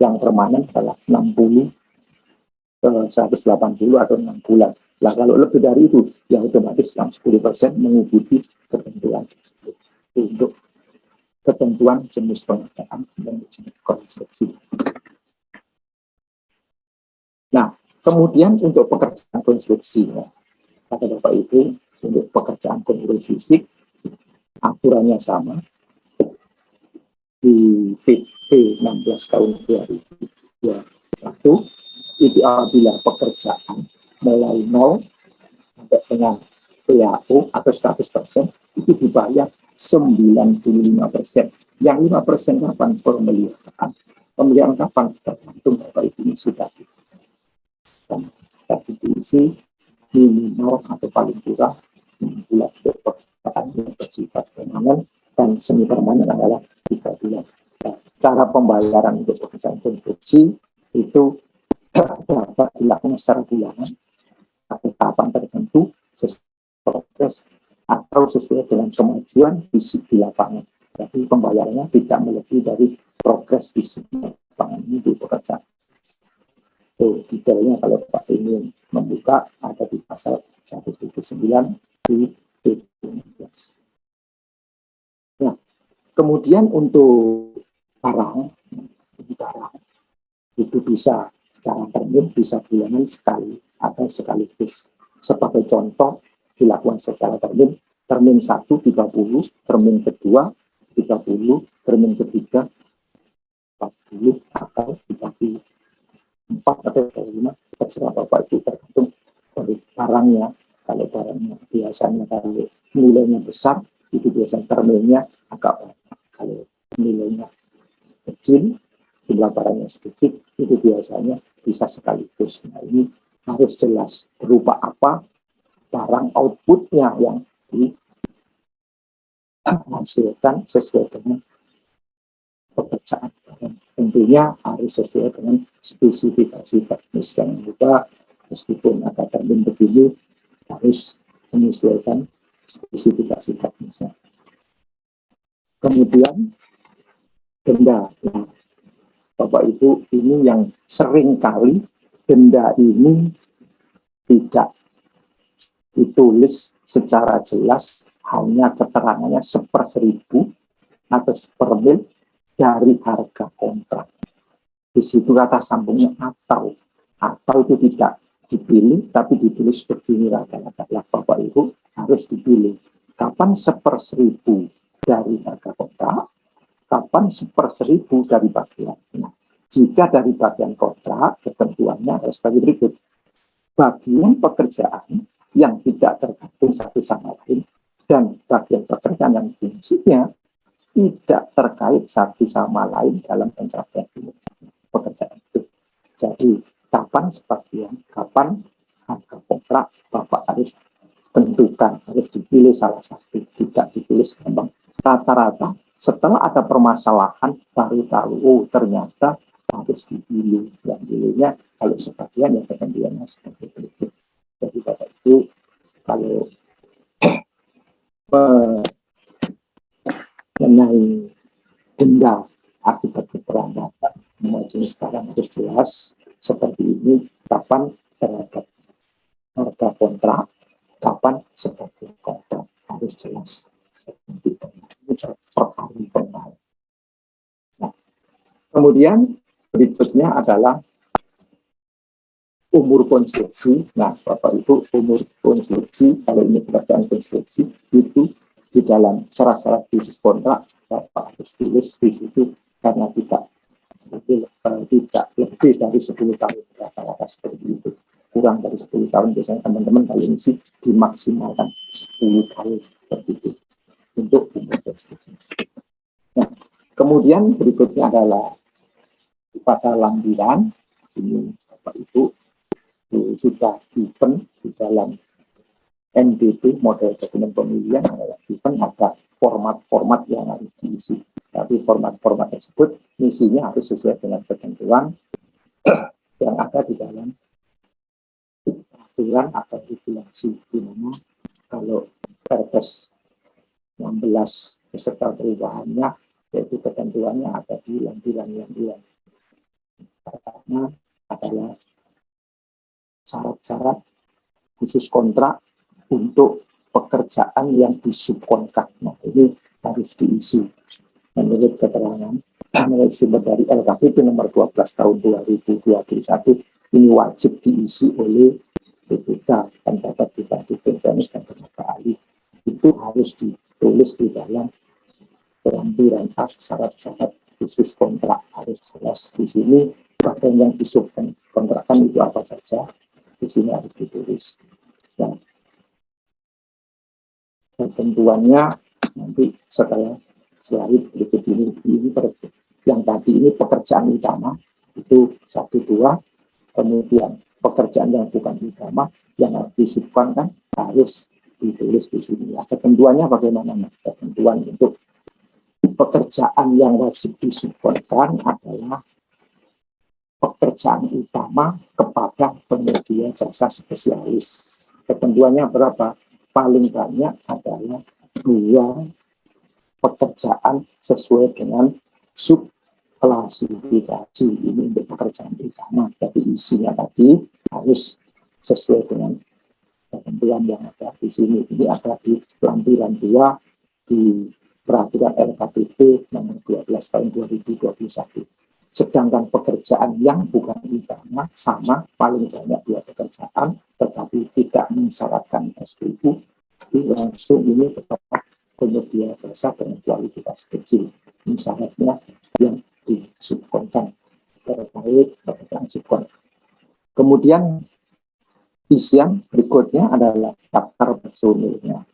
yang permanen adalah 60 180 atau 6 bulan. Nah, kalau lebih dari itu, ya otomatis yang 10% mengikuti ketentuan untuk ketentuan jenis pengadaan dan jenis konstruksi. Nah, kemudian untuk pekerjaan konstruksi, ya, kata Bapak Ibu, untuk pekerjaan konstruksi fisik, aturannya sama. Di PP 16 tahun 2021, itu apabila pekerjaan mulai 0 sampai dengan PAO atau 100%, itu dibayar 95%. Yang 5% kapan? Pemeliharaan. Pemeliharaan kapan? Tergantung Bapak Ibu sudah tadi diisi minimal atau paling kurang 6 bulan untuk pekerjaan yang bersifat permanen, dan semi permanen adalah 3 bulan. Nah, cara pembayaran untuk pekerjaan konstruksi itu dapat dilakukan secara bulanan atau tahapan tertentu sesuai progres atau sesuai dengan kemajuan fisik di lapangan. Jadi pembayarannya tidak melebihi dari progres fisik di lapangan untuk pekerjaan. Detailnya kalau Pak ingin membuka ada di pasal 179 di PP16. Nah, kemudian untuk barang itu bisa secara termin, bisa bulanan sekali atau sekaligus. Sebagai contoh dilakukan secara termin, termin 1 30, termin kedua 30, termin ketiga 40 atau 34 atau 35, terserah Bapak Ibu, tergantung dari barangnya. Kalau barangnya biasanya kalau nilainya besar, itu biasanya terminnya agak banyak. Kalau nilainya kecil, jumlah barangnya sedikit, itu biasanya bisa sekaligus. Nah, ini harus jelas berupa apa barang outputnya yang dihasilkan sesuai dengan pekerjaan. Tentunya harus sesuai dengan spesifikasi teknis. Jangan lupa meskipun ada termin begini harus menyesuaikan spesifikasi teknisnya. Kemudian denda. Nah, Bapak Ibu, ini yang sering kali denda ini tidak ditulis secara jelas, hanya keterangannya 1/1000 atau 1/mil dari harga kontrak. Di situ kata sambungnya atau itu tidak dipilih, tapi ditulis begini rata-rata. Bapak Ibu harus dipilih kapan 1/1000 dari harga kontrak, kapan 1/1000 dari bagian. Nah, jika dari bagian kontrak, ketentuannya harus sebagai berikut. Bagian pekerjaan yang tidak tergantung satu sama lain, dan bagian pekerjaan yang fungsinya tidak terkait satu sama lain dalam pencapaian pekerjaan itu. Jadi, kapan sebagian, kapan harga kontrak, Bapak harus tentukan, harus dipilih salah satu, tidak ditulis gampang. Rata-rata setelah ada permasalahan baru tahu, oh ternyata harus dipilih. Yang pilihnya kalau sebagian yang ketentuannya seperti itu. Jadi Bapak Ibu, kalau mengenai denda akibat keterlambatan jenis barang harus jelas seperti ini, kapan terhadap harga kontrak, kapan sebagai kontrak, harus jelas. Nah, kemudian berikutnya adalah umur konstruksi. Nah, Bapak Ibu, umur konstruksi, kalau ini pekerjaan konstruksi, itu di dalam syarat-syarat bisnis kontrak, Bapak harus tulis di situ, karena tidak tidak lebih dari 10 tahun rata-rata seperti itu. Kurang dari 10 tahun biasanya teman-teman kalau ngisi dimaksimalkan 10 tahun seperti itu untuk umur preskripsi. Nah, kemudian berikutnya adalah pada lampiran. Ini Bapak Ibu sudah given di dalam MDP, model dokumen pemilihan adalah given ada format-format yang harus diisi. Tapi format-format tersebut misinya harus sesuai dengan ketentuan yang ada di dalam aturan atau regulasi, di mana kalau Perpres 16 beserta perubahannya, yaitu ketentuannya ada di lampiran yang pertama adalah syarat-syarat khusus kontrak untuk pekerjaan yang disubkontrak. Nah, ini harus diisi menurut keterangan menurut sumber dari LKPP nomor 12 tahun 2021. Ini wajib diisi oleh BPK dan dapat dibantu tim teknis dan tenaga ahli. Itu harus ditulis di dalam lampiran syarat-syarat khusus kontrak, harus jelas di sini. Bagian yang disubkontrakkan itu apa saja, di sini harus ditulis. Dan ketentuannya nanti setelah slide berikut ini yang tadi ini pekerjaan utama itu 1, 2, kemudian pekerjaan yang bukan utama yang harus disubkonkan harus ditulis di sini. Ya, ketentuannya bagaimana? Ketentuan untuk pekerjaan yang wajib disubkonkan adalah pekerjaan utama kepada penyedia jasa spesialis. Ketentuannya berapa? Paling banyak adalah 2 pekerjaan sesuai dengan subklasifikasi. Ini untuk pekerjaan utama. Jadi isinya tadi harus sesuai dengan ketentuan yang ada di sini. Ini ada di lampiran 2 di peraturan LKPP nomor 12 tahun 2021. Sedangkan pekerjaan yang bukan utama sama paling banyak 2 pekerjaan, tetapi tidak mensyaratkan SPU, langsung ini tetap penyedia jasa dengan kualitas kecil. Ini syaratnya yang disubkonkan terkait pekerjaan subkon. Kemudian isian berikutnya adalah daftar personilnya.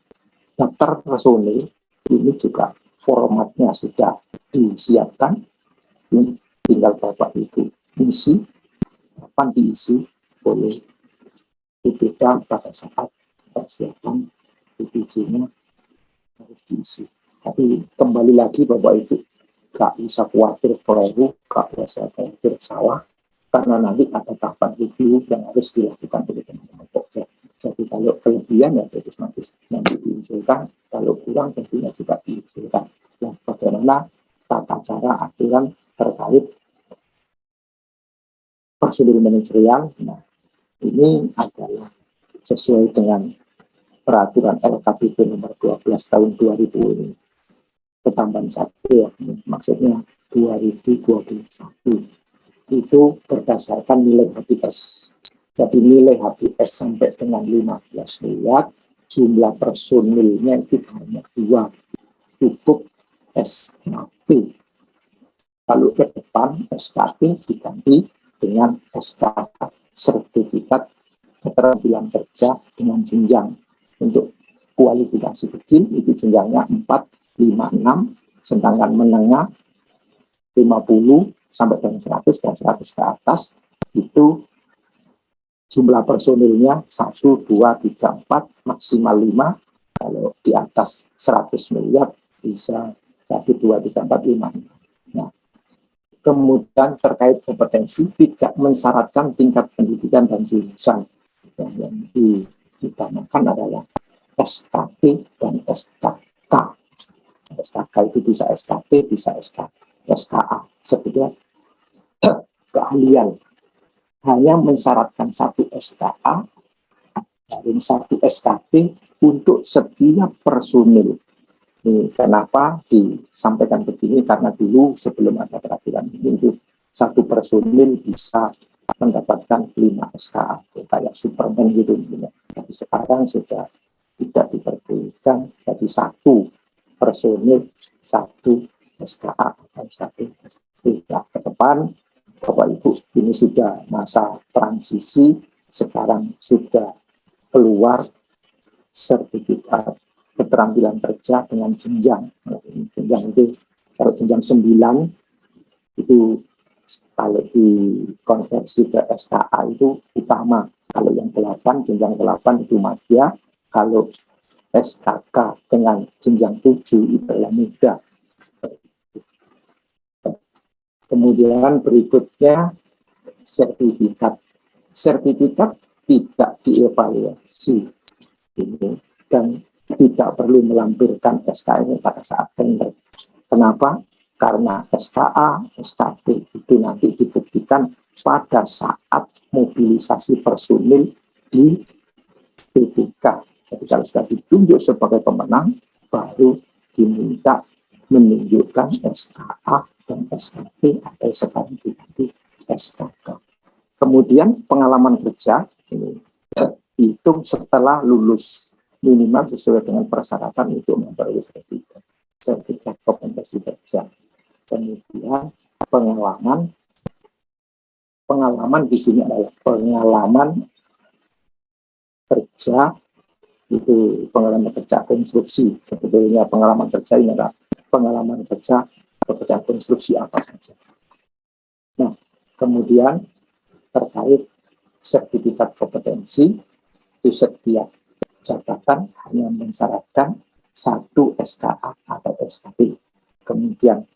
Daftar personil ini juga formatnya sudah disiapkan. Ini tinggal Bapak Ibu isi, kapan diisi oleh BPK pada saat persiapan BPJ-nya harus diisi. Tapi kembali lagi Bapak Ibu, gak usah khawatir keliru, gak usah khawatir salah, karena nanti ada tahapan review yang harus dilakukan oleh teman-teman Pokja. Jadi kalau kelebihan ya otomatis nanti diusulkan, kalau kurang tentunya juga diusulkan. Nah, bagaimana tata cara aturan terkait personil manajerial? Nah, ini adalah sesuai dengan peraturan LKPP nomor 12 tahun 2000 ini. Ketambahan 1 ya, maksudnya 2021. Itu berdasarkan nilai HPS. Jadi nilai HPS sampai dengan 15 miliar, jumlah personilnya itu hanya 2, cukup SKP. Lalu ke depan SKP diganti dengan SKK, sertifikat keterampilan kerja dengan jenjang. Untuk kualifikasi kecil itu jenjangnya 4, 5, 6, sedangkan menengah 50 sampai dengan 100 dan 100 ke atas itu jumlah personilnya 1, 2, 3, 4, maksimal 5. Kalau di atas 100 miliar bisa 1, 2, 3, 4, 5. Nah, kemudian terkait kompetensi tidak mensyaratkan tingkat pendidikan dan jurusan. Yang diutamakan adalah SKT dan SKK. SKK itu bisa SKT, bisa SKA. Sebetulnya keahlian hanya mensyaratkan 1 SKA dan 1 SKT untuk setiap personil. Ini kenapa disampaikan begini? Karena dulu sebelum ada peraturan ini itu 1 personil bisa mendapatkan 5 SKA, kayak Superman gitu. Tapi sekarang sudah tidak diperbolehkan, jadi 1 personil 1 SKA atau 1 SKA. Nah, ke depan Bapak Ibu ini sudah masa transisi, sekarang sudah keluar sertifikat keterampilan kerja dengan jenjang. Jenjang itu kalau jenjang 9 itu kalau dikonversi ke SKA itu utama. Kalau yang 8, jenjang 8 itu madya. Kalau SKK dengan jenjang 7 itu adalah muda. Kemudian berikutnya sertifikat. Sertifikat tidak dievaluasi ini dan tidak perlu melampirkan SKM pada saat tender. Kenapa? Karena SKA, SKP itu nanti dibuktikan pada saat mobilisasi personil di PPK. Jadi kalau sudah ditunjuk sebagai pemenang, baru diminta menunjukkan SKA dan SKP atau sekarang diganti SKK. Kemudian pengalaman kerja ini dihitung setelah lulus minimal sesuai dengan persyaratan untuk memperoleh sertifikat kompetensi kerja. Kemudian pengalaman di sini adalah pengalaman kerja, itu pengalaman kerja konstruksi. Sebetulnya pengalaman kerja ini adalah pengalaman kerja pekerjaan konstruksi apa saja. Nah, kemudian terkait sertifikat kompetensi, itu setiap jabatan hanya mensyaratkan 1 SKA atau SKP. Kemudian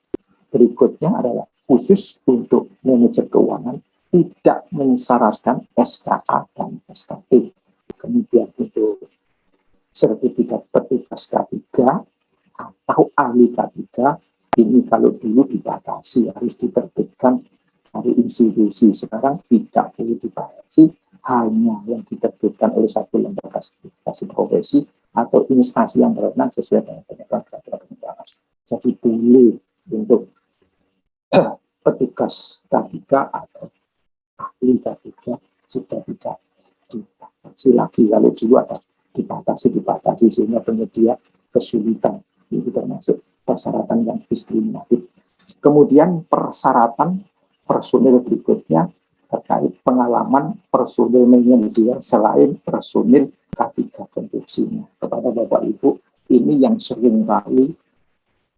berikutnya adalah khusus untuk manajer keuangan tidak mensyaratkan SKA dan SKP. Kemudian untuk sertifikat petugas K3 atau ahli K3 ini kalau dulu dibatasi harus diterbitkan dari institusi, sekarang tidak boleh dibatasi, hanya yang diterbitkan oleh satu lembaga sertifikasi profesi atau instansi yang berwenang sesuai dengan peraturan penerbangan. Jadi boleh untuk petugas K3 atau ahli K3 sudah tidak dibatasi lagi. Kalau dulu ada dibatasi sehingga penyedia kesulitan, itu termasuk persyaratan yang diskriminatif. Kemudian persyaratan personil berikutnya terkait pengalaman personil manajer selain personil K3 konstruksinya. Kepada Bapak Ibu, ini yang sering kali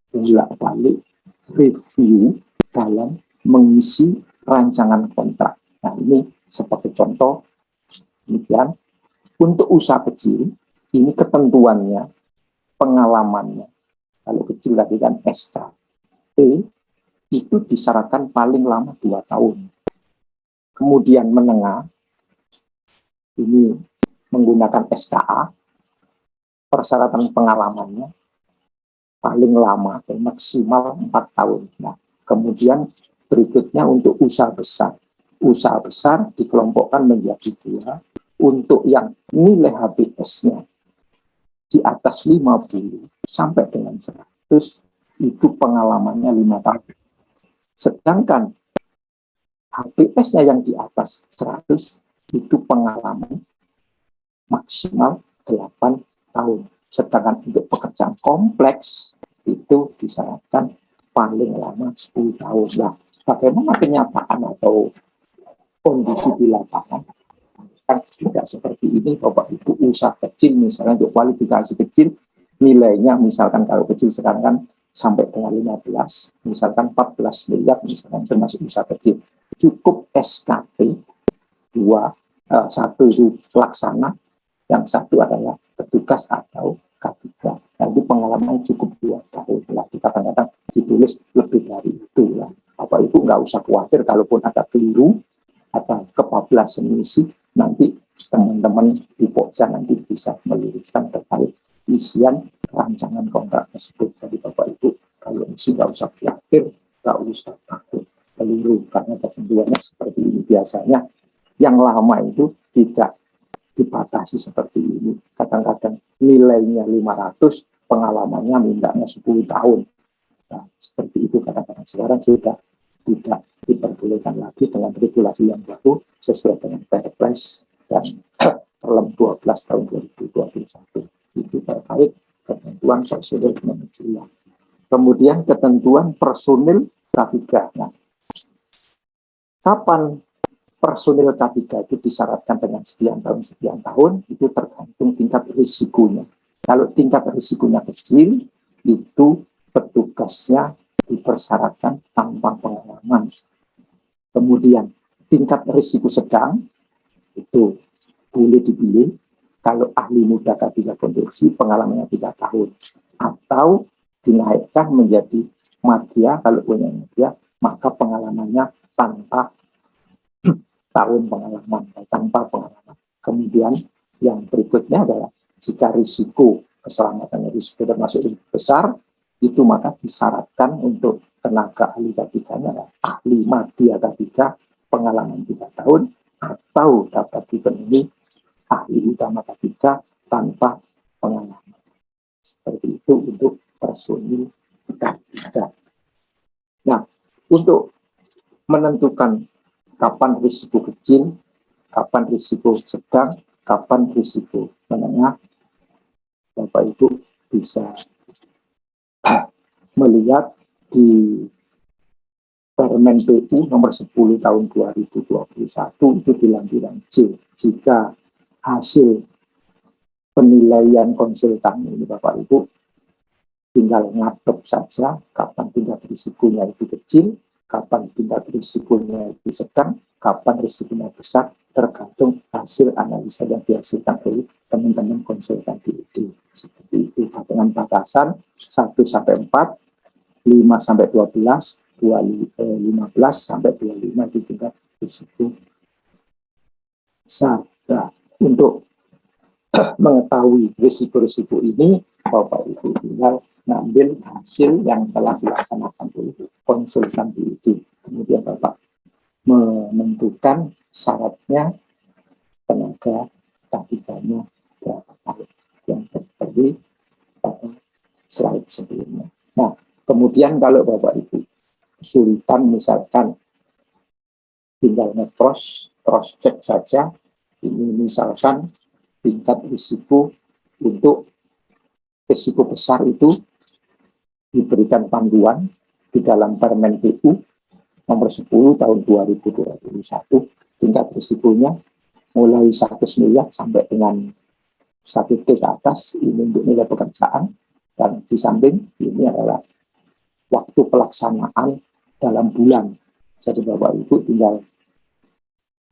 bolak-balik review dalam mengisi rancangan kontrak. Nah, ini sebagai contoh demikian. Untuk usaha kecil, ini ketentuannya, pengalamannya. Kalau kecil tadi kan SKP, itu disyaratkan paling lama 2 tahun. Kemudian menengah, ini menggunakan SKA, persyaratan pengalamannya paling lama dan maksimal 4 tahun. Nah, kemudian berikutnya untuk usaha besar. Usaha besar dikelompokkan menjadi 2. Untuk yang nilai HBS-nya di atas 50 sampai dengan 100, itu pengalamannya 5 tahun. Sedangkan HBS-nya yang di atas 100, itu pengalaman maksimal 8 tahun. Sedangkan untuk pekerjaan kompleks, itu disyaratkan paling lama 10 tahun. Nah, bagaimana kenyataan atau kondisi di lapangan? Kan tidak seperti ini, Bapak Ibu. Usaha kecil misalnya untuk kualifikasi kecil, nilainya misalkan kalau kecil sekarang kan sampai dengan 15, misalkan 14 miliar misalkan termasuk usaha kecil. Cukup SKP 2, 1 itu pelaksana, yang 1 adalah petugas atau K3. Nah, itu pengalaman cukup 2 tahun lah. Kadang-kadang ditulis lebih dari itu lah. Bapak Ibu nggak usah khawatir kalaupun ada keliru atau kebablasan misi, nanti teman-teman di Pokja nanti bisa meluruskan terkait isian rancangan kontrak tersebut. Jadi Bapak Ibu kalau misi nggak usah khawatir, nggak usah takut keliru, karena ketentuannya seperti ini. Biasanya yang lama itu tidak dibatasi seperti ini. Kadang-kadang nilainya 500, pengalamannya mintanya 10 tahun. Nah, seperti itu kadang-kadang. Sekarang sudah tidak diperbolehkan lagi dengan regulasi yang baru sesuai dengan Perpres dan Perlem 12 tahun 2021. Itu terkait ketentuan personil manajerial. Kemudian ketentuan personil K3. Nah, Kapan personil K3 itu disyaratkan dengan sekian tahun, itu tergantung tingkat risikonya. Kalau tingkat risikonya kecil, itu petugasnya dipersyaratkan tanpa pengalaman. Kemudian tingkat risiko sedang, itu boleh dipilih kalau ahli muda K3 konstruksi pengalamannya 3 tahun, atau dinaikkan menjadi madya. Kalau punya madya, maka pengalamannya tanpa tanpa pengalaman. Kemudian yang berikutnya adalah jika risiko keselamatannya risiko termasuk risiko besar, itu maka disyaratkan untuk tenaga ahli K3-nya adalah ahli madya K3 pengalaman 3 tahun, atau dapat dipenuhi ahli utama K3 tanpa pengalaman. Seperti itu untuk personil K3. Nah, untuk menentukan kapan risiko kecil, kapan risiko sedang, kapan risiko menengah, Bapak Ibu bisa melihat di Permen PU nomor 10 tahun 2021 itu di lampiran C. Jika hasil penilaian konsultan ini Bapak Ibu tinggal ngatur saja kapan tingkat risikonya itu kecil, kapan tingkat risikonya itu sedang, kapan risikonya besar, tergantung hasil analisa yang dihasilkan oleh teman-teman konsultan BUD. Seperti itu, dengan batasan 1 sampai 4, 5 sampai 12, 15 sampai 25 itu tingkat risiko besar. Nah, untuk mengetahui risiko-risiko ini, Bapak Ibu tinggal ngambil hasil yang telah dilaksanakan oleh konsultan BUD. Kemudian Bapak menentukan syaratnya tenaga K3-nya berapa tahun yang terjadi pada slide sebelumnya. Nah, kemudian kalau Bapak Ibu kesulitan, misalkan tinggal nge-cross check saja, ini misalkan tingkat risiko untuk risiko besar itu diberikan panduan di dalam Permen PU nomor 10 tahun 2021, tingkat risikonya mulai 100 miliar sampai dengan 1 T ke atas, ini untuk nilai pekerjaan, dan di samping ini adalah waktu pelaksanaan dalam bulan. Jadi Bapak Ibu tinggal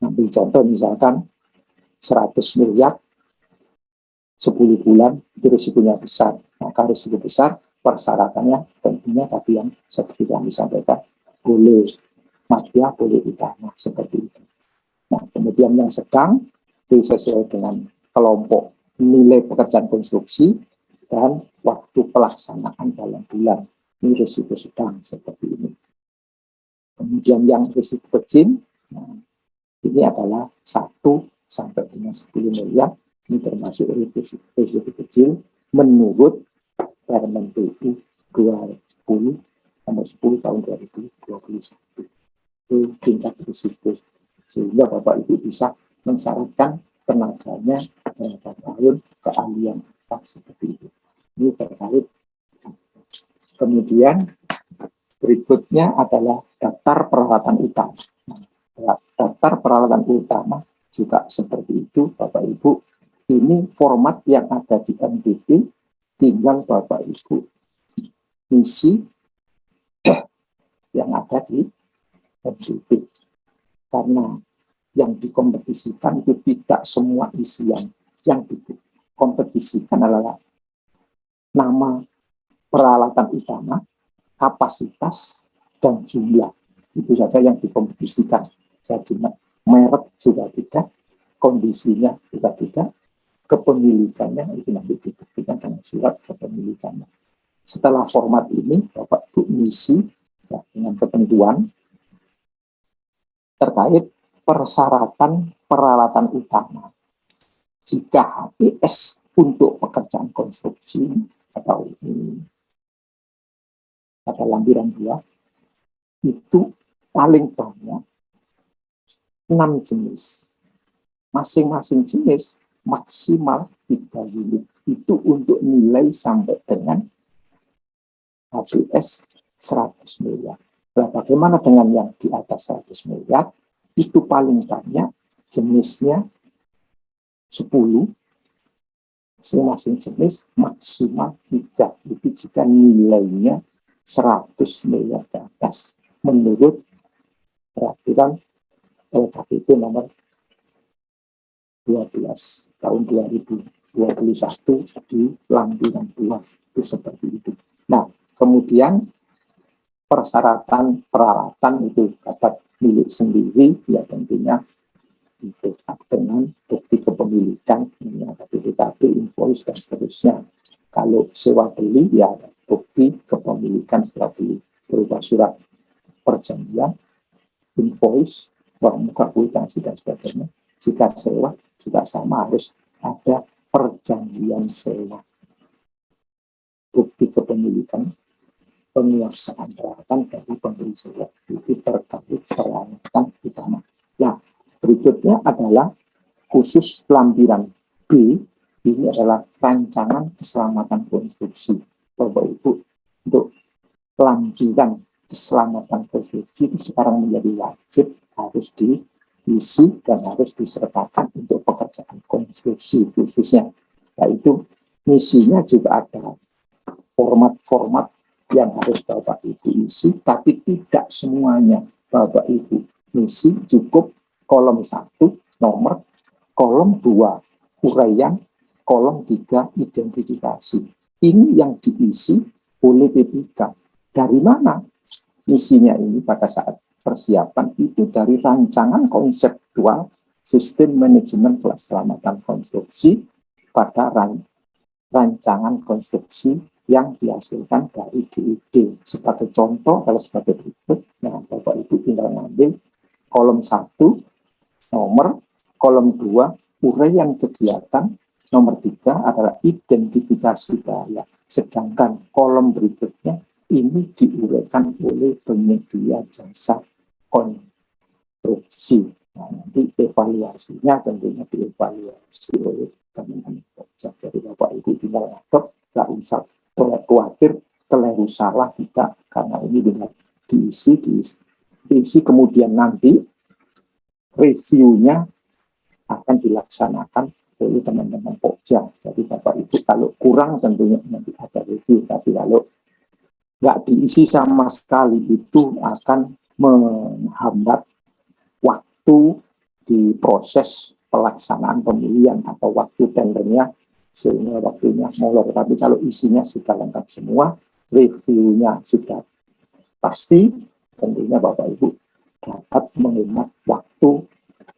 ambil contoh misalkan 100 miliar 10 bulan, itu risikonya besar. Maka risiko besar persyaratannya tentunya tadi yang seperti yang disampaikan, boleh madya, boleh utama, seperti itu. Nah, kemudian yang sedang itu sesuai dengan kelompok nilai pekerjaan konstruksi dan waktu pelaksanaan dalam bulan. Ini risiko sedang seperti ini. Kemudian yang risiko kecil, nah, ini adalah 1 sampai dengan 10 miliar. Ini termasuk risiko kecil menurut Permen PU 2010 nomor 10 tahun 2021. Itu tingkat risiko. Sehingga Bapak Ibu bisa mensyaratkan tenaganya berapa tahun, keahlian apa, seperti itu. Ini terkait. Kemudian berikutnya adalah daftar peralatan utama. Nah, daftar peralatan utama juga seperti itu, Bapak Ibu. Ini format yang ada di MDP, tinggal Bapak Ibu isi yang ada di MDP. Karena yang dikompetisikan itu tidak semua isian. Yang dikompetisikan adalah nama peralatan utama, kapasitas, dan jumlah. Itu saja yang dikompetisikan. Jadi merek juga tidak, kondisinya juga tidak, kepemilikannya itu nanti dibuktikan dengan surat kepemilikannya. Setelah format ini, Bapak Ibu mengisi ya, dengan ketentuan terkait persyaratan peralatan utama. Jika HPS untuk pekerjaan konstruksi atau pada lampiran 2 itu paling banyak 6 jenis. Masing-masing jenis maksimal 3 unit. Itu untuk nilai sampai dengan HPS 100 miliar. Nah, bagaimana dengan yang di atas 100 miliar? itu paling banyak jenisnya 10, masing-masing jenis maksimal 3. Itu jika nilainya 100 miliar ke atas menurut peraturan LKPP nomor 12 tahun 2021 di lampiran 2 itu seperti itu. Nah, kemudian persyaratan itu dapat milik sendiri, ya tentunya ditolak dengan bukti kepemilikan, BPKB, invoice, dan seterusnya. Kalau sewa beli, ya bukti kepemilikan sewa beli berupa surat perjanjian, invoice, uang muka kwitansi, dan sebagainya. Jika sewa juga sama, harus ada perjanjian sewa, bukti kepemilikan, penguasaan peralatan dari pemberi sewa. Itu terkait peralatan utama. Nah, berikutnya adalah khusus lampiran B, ini adalah rancangan keselamatan konstruksi. Bapak Ibu, untuk lampiran keselamatan konstruksi itu sekarang menjadi wajib, harus diisi dan harus disertakan untuk pekerjaan konstruksi khususnya. Yaitu misinya juga ada format-format yang harus Bapak Ibu isi, tapi tidak semuanya Bapak Ibu isi. Cukup kolom 1 nomor, kolom 2 uraian, kolom 3 identifikasi. Ini yang diisi oleh PPK. Dari mana misinya ini pada saat persiapan? Itu dari rancangan konseptual sistem manajemen keselamatan konstruksi pada rancangan konstruksi yang dihasilkan dari DID. Sebagai contoh, kalau sebagai berikut, nah Bapak Ibu tinggal ngambil kolom 1 nomor, kolom 2 uraian kegiatan, nomor 3 adalah identifikasi bahaya. Sedangkan kolom berikutnya ini diuraikan oleh penyedia jasa konstruksi. Nah, nanti evaluasinya tentunya dievaluasi oleh teman-teman pojak. Jadi Bapak Ibu tinggal ngatur, nggak usah khawatir keliru salah, tidak, karena ini dengan diisi, kemudian nanti reviewnya akan dilaksanakan oleh teman-teman pojak. Jadi Bapak Ibu kalau kurang tentunya nanti ada review, tapi kalau nggak diisi sama sekali itu akan menghambat waktu di proses pelaksanaan pemilihan atau waktu tendernya, sehingga waktunya molor. Tapi kalau isinya sudah lengkap semua, reviewnya sudah pasti, tentunya Bapak Ibu dapat menghemat waktu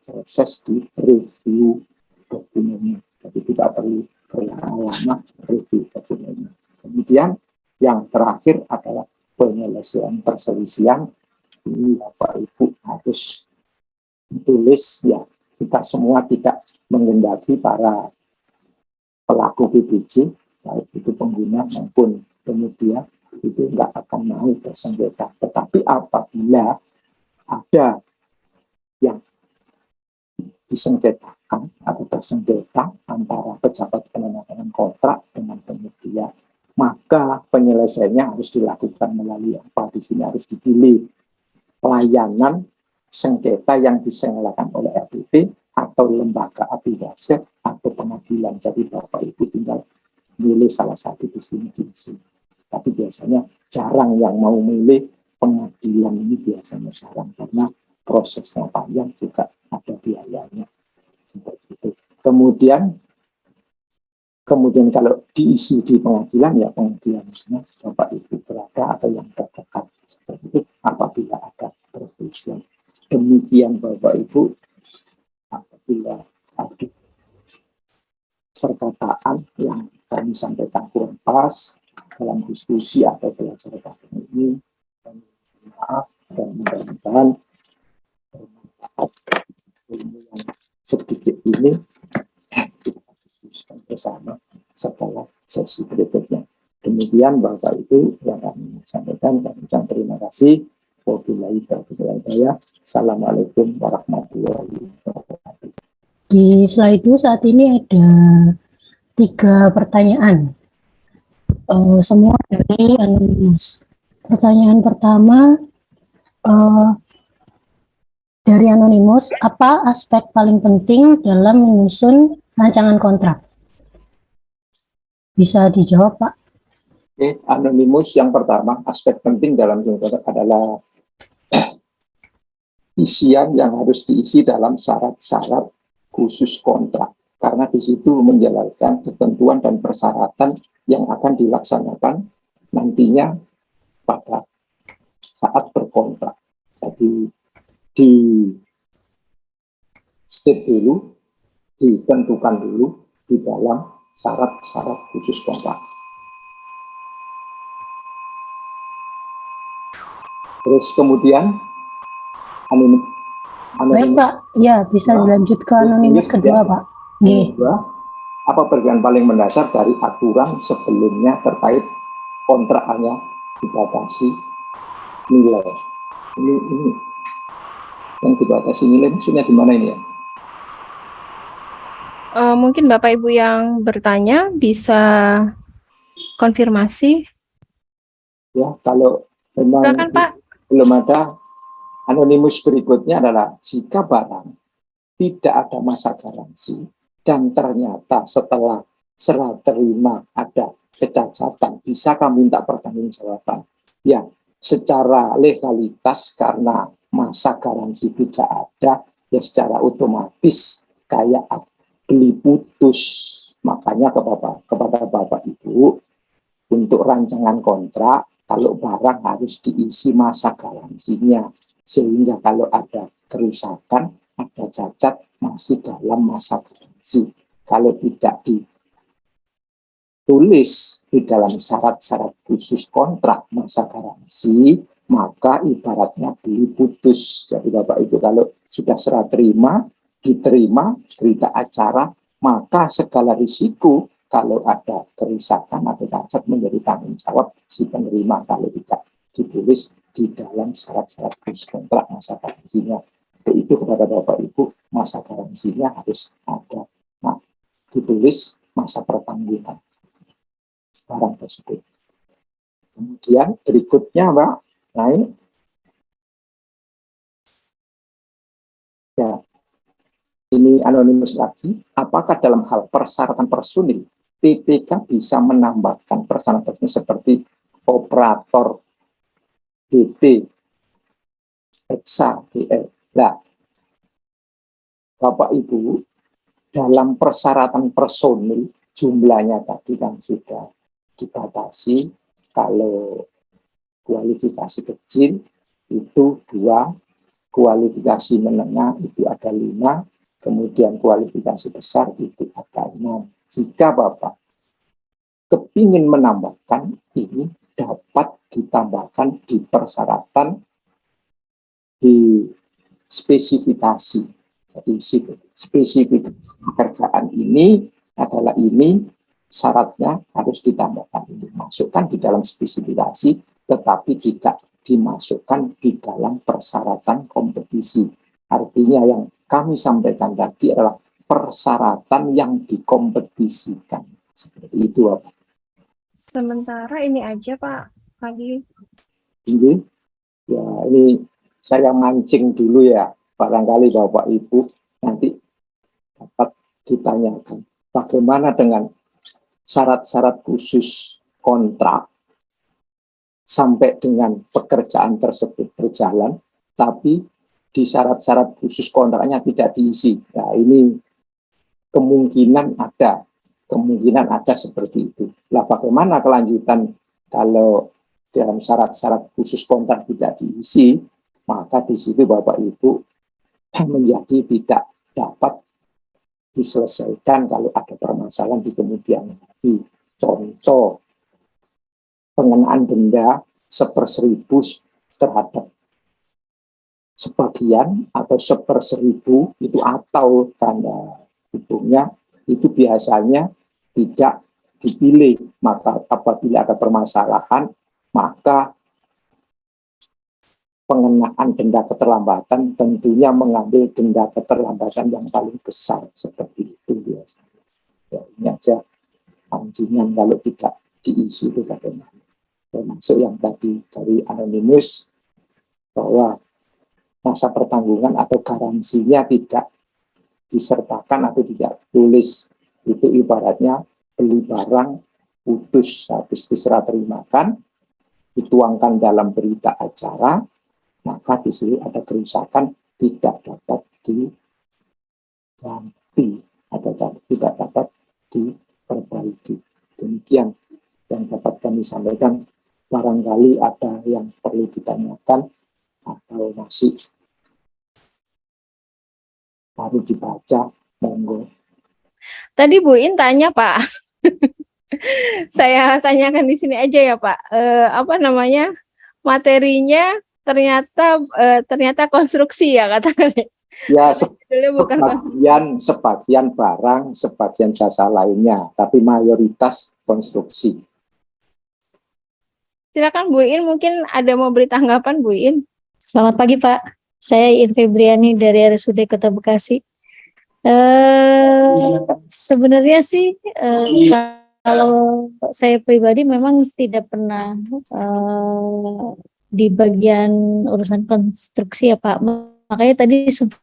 proses di review dokumennya. Jadi tidak perlu berlama-lama review dokumennya. Kemudian yang terakhir adalah penyelesaian perselisihan. Ini Bapak Ibu harus tulis, ya kita semua tidak menghendaki para pelaku PBJ, baik itu pengguna maupun penyedia, itu nggak akan mau bersengketa. Tetapi apabila ada yang disengketakan atau tersengketa antara pejabat penandatangan kontrak dengan penyedia, maka penyelesaiannya harus dilakukan melalui apa? Di sini harus dipilih pelayanan sengketa yang diselenggarakan oleh RPP atau lembaga arbitrase atau pengadilan. Jadi Bapak Ibu tinggal milih salah satu di sini diisi. Tapi biasanya jarang yang mau milih pengadilan, ini biasanya jarang karena prosesnya panjang, juga ada biayanya. Seperti itu. Kemudian kalau diisi di pengadilan, ya pengadilannya Bapak Ibu berada atau yang terdekat. Seperti itu apabila ada perselisihan. Demikian Bapak Ibu, apabila ada perkataan yang kami sampaikan kurang pas dalam diskusi atau belajar kali ini, maaf, dan mudah-mudahan bermanfaat ilmu yang sedikit ini kita diskusikan bersama setelah sesi berikutnya. Demikian Bapak Ibu yang kami sampaikan. Kami ucapkan terima kasih. Wabillahi taufiq wal hidayah. Assalamualaikum warahmatullahi wabarakatuh. Di slide saat ini ada 3 pertanyaan, semua dari anonimus. Pertanyaan pertama, dari Anonimus, apa aspek paling penting dalam menyusun rancangan kontrak? Bisa dijawab, Pak? Oke, Anonimus yang pertama, aspek penting dalam kontrak adalah isian yang harus diisi dalam syarat-syarat khusus kontrak. Karena di situ menjelaskan ketentuan dan persyaratan yang akan dilaksanakan nantinya pada saat berkontrak. Jadi di state dulu, ditentukan dulu di dalam syarat-syarat khusus kontrak. Terus kemudian Baik, Pak. Ya, bisa dilanjut ke Anonimus kedua, Pak. Kedua, apa bagian paling mendasar dari aturan sebelumnya terkait kontrak hanya dibatasi nilai? Ini yang dibatasi nilai maksudnya gimana ini ya? Mungkin Bapak Ibu yang bertanya bisa konfirmasi. Ya, kalau memang Silakan, Pak. belum ada, Anonimus berikutnya adalah jika barang tidak ada masa garansi dan ternyata setelah serah terima ada kecacatan, bisakah minta pertanggungjawaban? Ya, secara legalitas karena masa garansi tidak ada, ya secara otomatis kayak beli putus. Makanya kepada Bapak Ibu, untuk rancangan kontrak, kalau barang harus diisi masa garansinya, sehingga kalau ada kerusakan, ada cacat, masih dalam masa garansi. Kalau tidak ditulis di dalam syarat-syarat khusus kontrak masa garansi, maka ibaratnya beli putus. Jadi Bapak Ibu kalau sudah serah terima, diterima berita acara, maka segala risiko kalau ada kerusakan atau cacat menjadi tanggung jawab si penerima kalau tidak ditulis di dalam syarat-syarat khusus kontrak masa garansinya. Itu kepada Bapak Ibu, masa garansinya harus ada. Nah, ditulis masa pertanggungan barang tersebut. Kemudian berikutnya, Mbak, naik. Ya, ini Anonimus lagi. Apakah dalam hal persyaratan personil PPK bisa menambahkan persyaratan personil seperti operator DT, EXA, DL? Nah, Bapak Ibu, dalam persyaratan personil jumlahnya tadi kan sudah dibatasi. Kalau kualifikasi kecil itu 2, kualifikasi menengah itu ada 5, kemudian kualifikasi besar itu ada 6. Jika Bapak kepingin menambahkan, ini dapat ditambahkan di persyaratan, di spesifikasi. Jadi spesifikasi pekerjaan ini adalah ini, syaratnya harus ditambahkan ini. Masukkan di dalam spesifikasi, tetapi tidak dimasukkan di dalam persyaratan kompetisi. Artinya yang kami sampaikan tadi adalah persyaratan yang dikompetisikan. Seperti itu, Bapak. Sementara ini aja, Pak Fadli. Ini, ya ini saya mancing dulu ya. Barangkali Bapak Ibu nanti dapat ditanyakan. Bagaimana dengan syarat-syarat khusus kontrak sampai dengan pekerjaan tersebut berjalan, tapi di syarat-syarat khusus kontraknya tidak diisi. Nah, ini kemungkinan ada seperti itu. Lah bagaimana kelanjutan kalau dalam syarat-syarat khusus kontrak tidak diisi, maka di situ Bapak Ibu menjadi tidak dapat diselesaikan kalau ada permasalahan di kemudian hari. Contoh, pengenaan denda 1/1000 terhadap sebagian atau 1/1000 itu atau tanda hitungnya itu biasanya tidak dipilih. Maka apabila ada permasalahan, maka pengenaan denda keterlambatan tentunya mengambil denda keterlambatan yang paling besar, seperti itu biasanya. Ya, ini aja pancingan kalau tidak diisi itu bagaimana. Termasuk yang tadi dari Anonimus, bahwa masa pertanggungan atau garansinya tidak disertakan atau tidak tulis. Itu ibaratnya beli barang putus, habis diserah terimakan, dituangkan dalam berita acara, maka di sini ada kerusakan tidak dapat diganti atau tidak dapat diperbaiki. Demikian yang dapat kami sampaikan. Barangkali ada yang perlu ditanyakan atau masih baru dibaca, monggo. Tadi Bu In tanya Pak, saya tanyakan di sini aja ya Pak. Apa namanya, materinya ternyata konstruksi ya katakan. Ya, Bukan sebagian barang, sebagian jasa lainnya, tapi mayoritas konstruksi. Silakan Bu In, mungkin ada mau beri tanggapan Bu In. Selamat pagi Pak, saya In Febriani dari RSUD Kota Bekasi. Sebenarnya sih kalau saya pribadi memang tidak pernah di bagian urusan konstruksi ya Pak. Makanya tadi sempat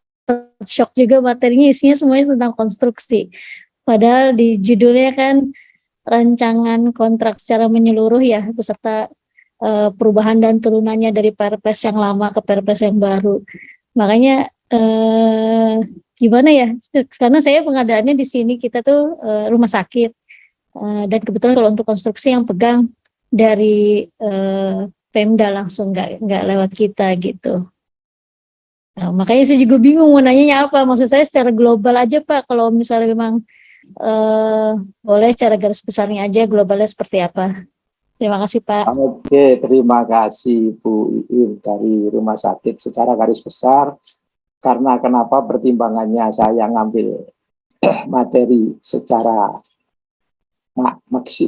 shock juga, materinya isinya semuanya tentang konstruksi. Padahal di judulnya kan rancangan kontrak secara menyeluruh ya, beserta perubahan dan turunannya dari Perpres yang lama ke Perpres yang baru. Makanya gimana ya? Karena saya pengadaannya di sini kita tuh rumah sakit, dan kebetulan kalau untuk konstruksi yang pegang dari Pemda langsung, nggak lewat kita gitu. Nah, makanya saya juga bingung mau nanya apa. Maksud saya secara global aja Pak. Kalau misalnya memang boleh secara garis besarnya aja, globalnya seperti apa. Terima kasih Pak. Oke, terima kasih Bu Iin dari rumah sakit. Secara garis besar, karena kenapa pertimbangannya saya ngambil materi secara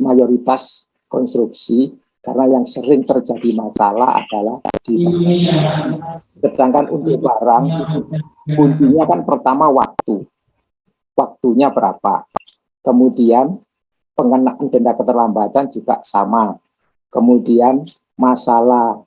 mayoritas konstruksi, karena yang sering terjadi masalah adalah di barang. Sedangkan untuk barang, kuncinya kan pertama waktunya berapa, kemudian pengenaan denda keterlambatan juga sama, kemudian masalah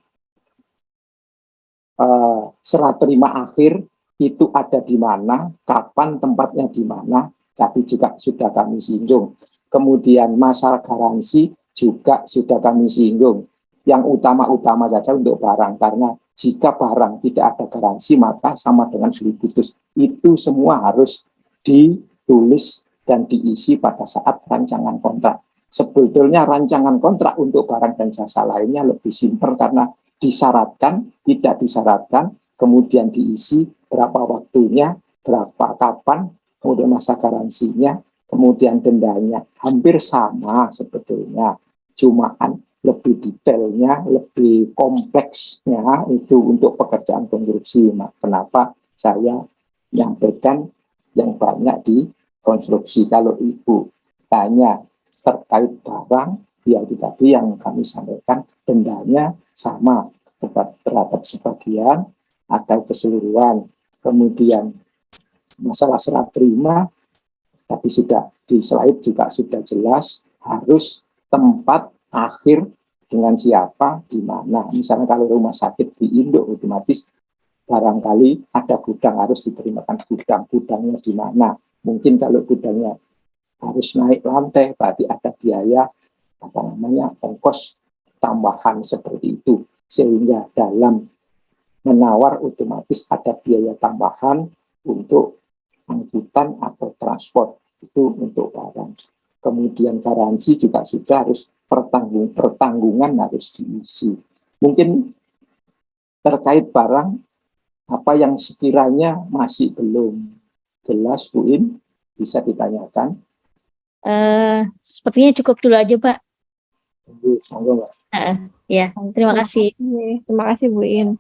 serah terima akhir itu ada di mana, kapan, tempatnya di mana, tapi juga sudah kami singgung. Kemudian masalah garansi juga sudah kami singgung. Yang utama-utama saja untuk barang, karena jika barang tidak ada garansi maka sama dengan beli putus. Itu semua harus ditulis dan diisi pada saat rancangan kontrak. Sebetulnya rancangan kontrak untuk barang dan jasa lainnya lebih simpel karena disyaratkan, tidak disyaratkan, kemudian diisi berapa waktunya, berapa kapan, kemudian masa garansinya, kemudian dendanya. Hampir sama sebetulnya, cumaan lebih detailnya, lebih kompleksnya itu untuk pekerjaan konstruksi. Kenapa saya menyampaikan yang banyak di konstruksi. Kalau Ibu tanya terkait barang, ya tadi yang kami sampaikan, dendanya sama terhadap sebagian atau keseluruhan. Kemudian masalah serah terima, tapi sudah di slide juga sudah jelas, harus tempat akhir dengan siapa, di mana. Misalnya kalau rumah sakit di Indo, otomatis barangkali ada gudang, harus diterimakan gudangnya di mana. Mungkin kalau gudangnya harus naik lantai, berarti ada biaya ongkos tambahan seperti itu, sehingga dalam menawar otomatis ada biaya tambahan untuk angkutan atau transport, itu untuk barang. Kemudian garansi juga sudah harus pertanggungan harus diisi. Mungkin terkait barang, apa yang sekiranya masih belum jelas Bu In, bisa ditanyakan. Sepertinya cukup dulu aja Pak. Monggo, Mbak. Ya, terima kasih. Terima kasih Bu In.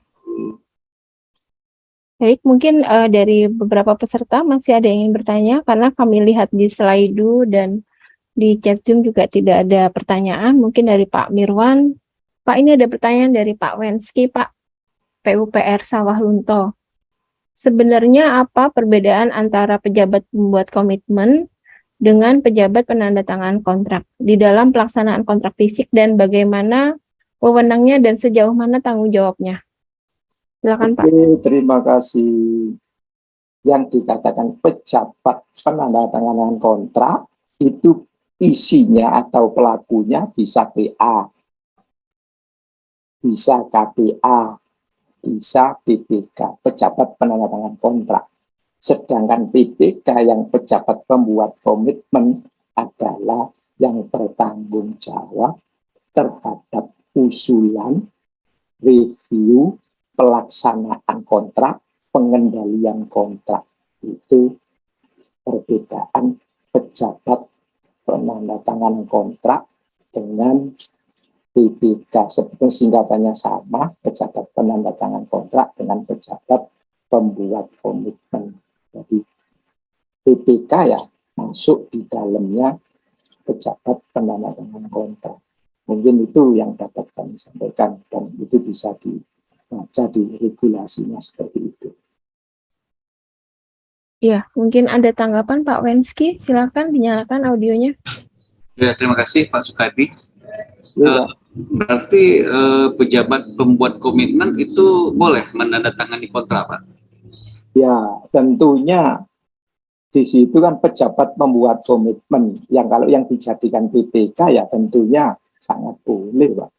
Baik, mungkin dari beberapa peserta masih ada yang ingin bertanya, karena kami lihat di Slido dan di chat Zoom juga tidak ada pertanyaan. Mungkin dari Pak Mirwan. Pak, ini ada pertanyaan dari Pak Wenski, Pak, PUPR Sawah Lunto. Sebenarnya apa perbedaan antara pejabat pembuat komitmen dengan pejabat penandatangan kontrak di dalam pelaksanaan kontrak fisik, dan bagaimana wewenangnya dan sejauh mana tanggung jawabnya? Silakan Pak. Oke, terima kasih. Yang dikatakan pejabat penandatanganan kontrak itu isinya atau pelakunya bisa PA, bisa KPA, bisa PPK, pejabat penandatangan kontrak. Sedangkan PPK yang pejabat pembuat komitmen adalah yang bertanggung jawab terhadap usulan, review, pelaksanaan kontrak, pengendalian kontrak. Itu perbedaan pejabat penandatanganan kontrak dengan PPK. Sebetulnya singkatannya sama, pejabat penandatangan kontrak dengan pejabat pembuat komitmen. Jadi PPK ya masuk di dalamnya pejabat penandatangan kontrak. Mungkin itu yang dapat kami sampaikan dan itu bisa dibaca di regulasinya seperti itu. Ya, mungkin ada tanggapan Pak Wensky. Silakan dinyalakan audionya. Ya, terima kasih Pak Sukadi. Ya, Berarti pejabat pembuat komitmen itu boleh menandatangani kontrak, Pak? ya, tentunya di situ kan pejabat membuat komitmen yang kalau yang dijadikan PPK ya tentunya sangat boleh, Pak.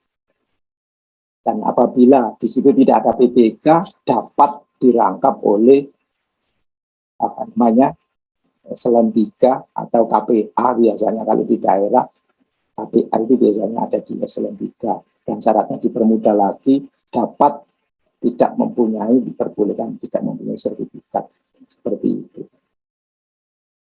Dan apabila di situ tidak ada PPK dapat dirangkap oleh apa namanya eselon 3 atau KPA biasanya kalau di daerah KPA itu biasanya ada di eselon 3 dan syaratnya dipermudah lagi dapat tidak mempunyai diperbolehkan tidak mempunyai sertifikat seperti itu.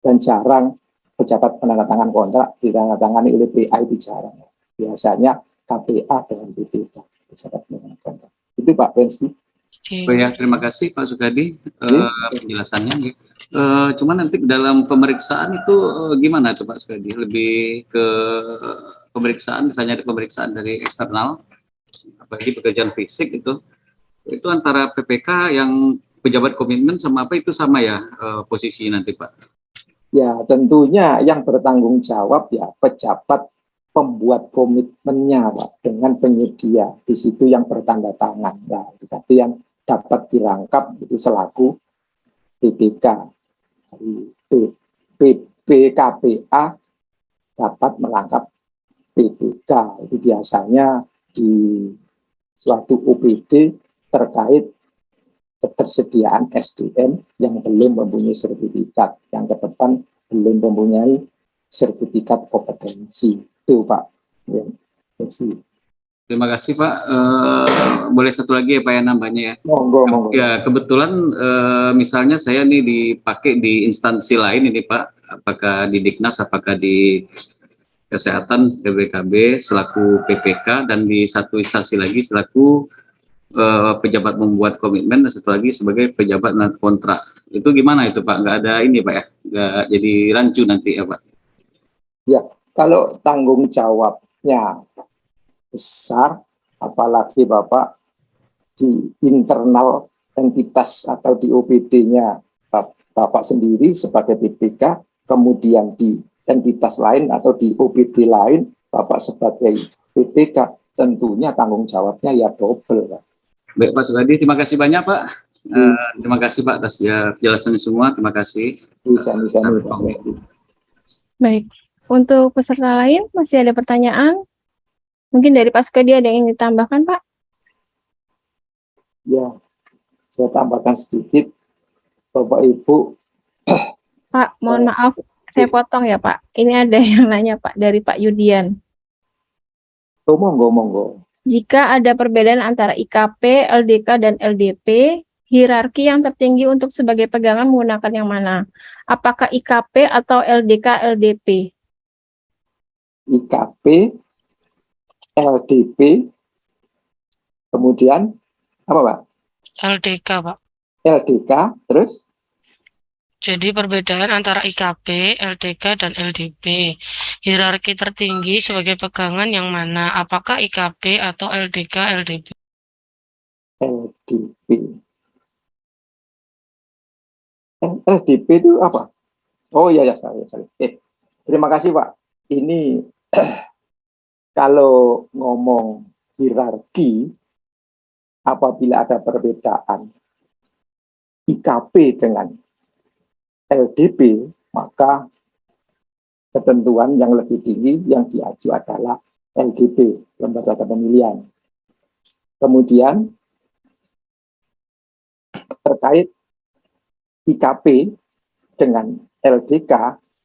Dan jarang pejabat penandatangan kontrak ditandatangani oleh PA itu jarang. Biasanya KPA dengan BPK pejabat penandatangan kontrak. Itu Pak Bensi. Oh ya, terima kasih Pak Sukadi penjelasannya. Cuman nanti dalam pemeriksaan itu gimana tuh Pak Sukadi? Lebih ke pemeriksaan, misalnya ada pemeriksaan dari eksternal, apalagi pekerjaan fisik itu antara PPK yang pejabat komitmen sama apa itu sama ya posisi nanti Pak? Ya, tentunya yang bertanggung jawab ya pejabat pembuat komitmennya, Pak, dengan penyedia. Di situ yang bertanda tangan. Nah, tadi yang dapat dirangkap itu selaku PPK. PPKPA dapat melangkap PPK. Itu biasanya di suatu OPD terkait ketersediaan SDM yang belum mempunyai sertifikat, yang ke depan belum mempunyai sertifikat kompetensi. Itu Pak. Ya, terima kasih Pak. Boleh satu lagi ya Pak ya nambahnya ya. Monggo. Ya kebetulan misalnya saya nih dipakai di instansi lain ini Pak, apakah di Diknas, apakah di Kesehatan BPKB selaku PPK dan di satu instansi lagi selaku pejabat membuat komitmen dan satu lagi sebagai pejabat kontrak. Itu gimana itu Pak? Nggak ada ini Pak ya? Nggak jadi rancu nanti ya Pak? Ya, kalau tanggung jawabnya besar, apalagi Bapak di internal entitas atau di OPD-nya Bapak sendiri sebagai PPK, kemudian di entitas lain atau di OPD lain Bapak sebagai PPK, tentunya tanggung jawabnya ya double, Pak. Baik Pak Sukadi, terima kasih banyak Pak. Terima kasih Pak atas ya penjelasannya semua. Terima kasih. Bisa. Baik. Untuk peserta lain masih ada pertanyaan? Mungkin dari Pak Sukadi ada yang ingin ditambahkan, Pak? Ya, saya tambahkan sedikit, Bapak Ibu. Pak, mohon maaf, saya potong ya Pak. Ini ada yang nanya Pak dari Pak Yudian. Monggo. Jika ada perbedaan antara IKP, LDK, dan LDP, hierarki yang tertinggi untuk sebagai pegangan menggunakan yang mana? Apakah IKP atau LDK, LDP? IKP, LDP, kemudian apa Pak? LDK, Pak. LDK, terus? Jadi perbedaan antara IKP, LDK, dan LDP. Hierarki tertinggi sebagai pegangan yang mana? Apakah IKP atau LDK, LDP? LDP. LDP itu apa? Oh iya, sorry. Terima kasih Pak. Ini kalau ngomong hierarki, apabila ada perbedaan IKP dengan LDP, maka ketentuan yang lebih tinggi yang diacu adalah LDP, lembaga data pemilihan. Kemudian terkait IKP dengan LDK,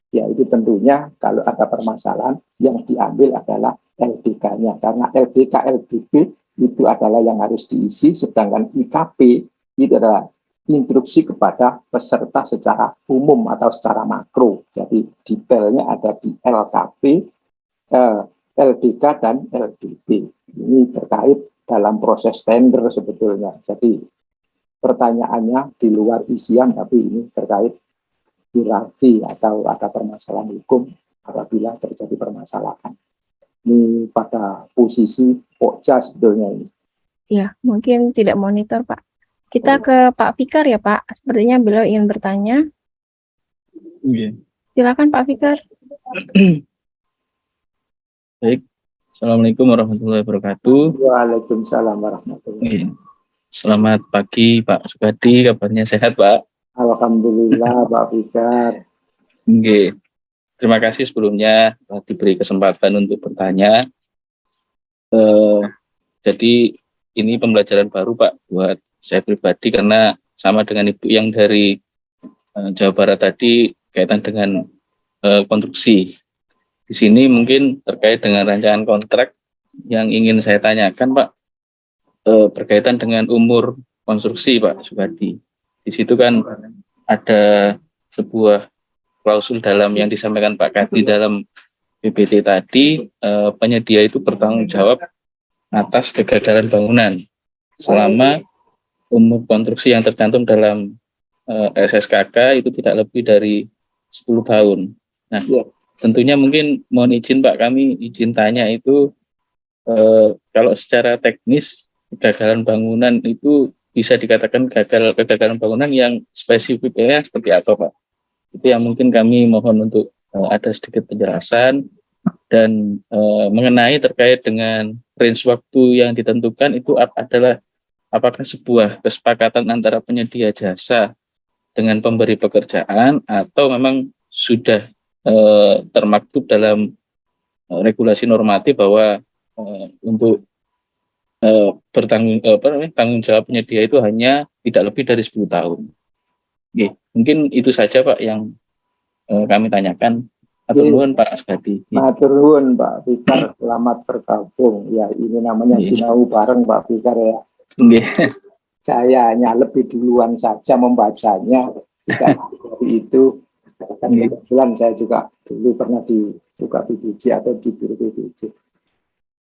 yaitu tentunya kalau ada permasalahan yang diambil adalah LDK-nya, karena LDK, LDP itu adalah yang harus diisi, sedangkan IKP itu adalah instruksi kepada peserta secara umum atau secara makro. Jadi detailnya ada di LKP, LDK, dan LDP. Ini terkait dalam proses tender sebetulnya. Jadi pertanyaannya di luar isian, tapi ini terkait hierarki atau ada permasalahan hukum apabila terjadi permasalahan. Ini pada posisi pokja sebetulnya ini. Ya, mungkin tidak monitor, Pak. Kita ke Pak Fikar ya, Pak. Sepertinya beliau ingin bertanya. Iya. Silakan Pak Fikar. Baik. Assalamualaikum warahmatullahi wabarakatuh. Waalaikumsalam warahmatullahi wabarakatuh. Iya. Selamat pagi Pak Sukadi, kabarnya sehat Pak? Alhamdulillah Pak Fikar. Oke. Terima kasih sebelumnya diberi kesempatan untuk bertanya. Jadi ini pembelajaran baru Pak buat saya pribadi, karena sama dengan Ibu yang dari Jawa Barat tadi kaitan dengan konstruksi. Di sini mungkin terkait dengan rancangan kontrak yang ingin saya tanyakan Pak, berkaitan dengan umur konstruksi Pak Sukadi. Di situ kan ada sebuah klausul dalam yang disampaikan Pak Kadi dalam PPT tadi, penyedia itu bertanggung jawab atas kegagalan bangunan selama umur konstruksi yang tercantum dalam SSKK itu tidak lebih dari 10 tahun. Nah, tentunya mungkin mohon izin Pak, kami izin tanya itu kalau secara teknis kegagalan bangunan itu bisa dikatakan kegagalan bangunan yang spesifiknya seperti apa Pak? Itu yang mungkin kami mohon untuk ada sedikit penjelasan, dan mengenai terkait dengan range waktu yang ditentukan itu adalah apakah sebuah kesepakatan antara penyedia jasa dengan pemberi pekerjaan atau memang sudah termaktub dalam regulasi normatif bahwa untuk tanggung jawab penyedia itu hanya tidak lebih dari 10 tahun. Oke, mungkin itu saja Pak yang kami tanyakan. Matur nuwun Pak Sukadi. Matur nuwun Pak Fikar, selamat bergabung. Ya, ini namanya sinau bareng Pak Fikar ya. Saya hanya lebih duluan saja membacanya, tidak dari itu. Kan kebetulan saya juga dulu pernah di buka PBJ atau di Biro PBJ.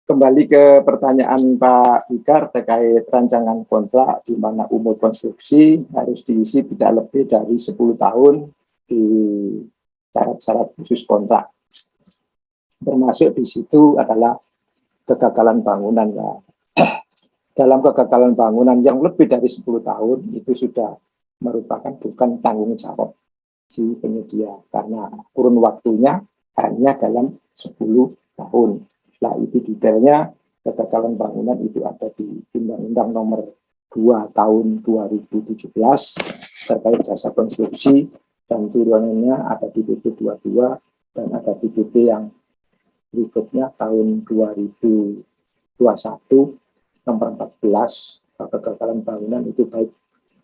Kembali ke pertanyaan Pak Fikar terkait rancangan kontrak di mana umur konstruksi harus diisi tidak lebih dari 10 tahun di syarat-syarat khusus kontrak. Termasuk di situ adalah kegagalan bangunan. Ya. Dalam kegagalan bangunan yang lebih dari 10 tahun itu sudah merupakan bukan tanggung jawab si penyedia, karena kurun waktunya hanya dalam 10 tahun. Nah, itu detailnya kegagalan bangunan itu ada di Undang-Undang Nomor 2 Tahun 2017 terkait jasa konstruksi, dan turunannya ada di PP 22 dan ada di PP yang berikutnya tahun 2021 nomor 14. Kegagalan bangunan itu baik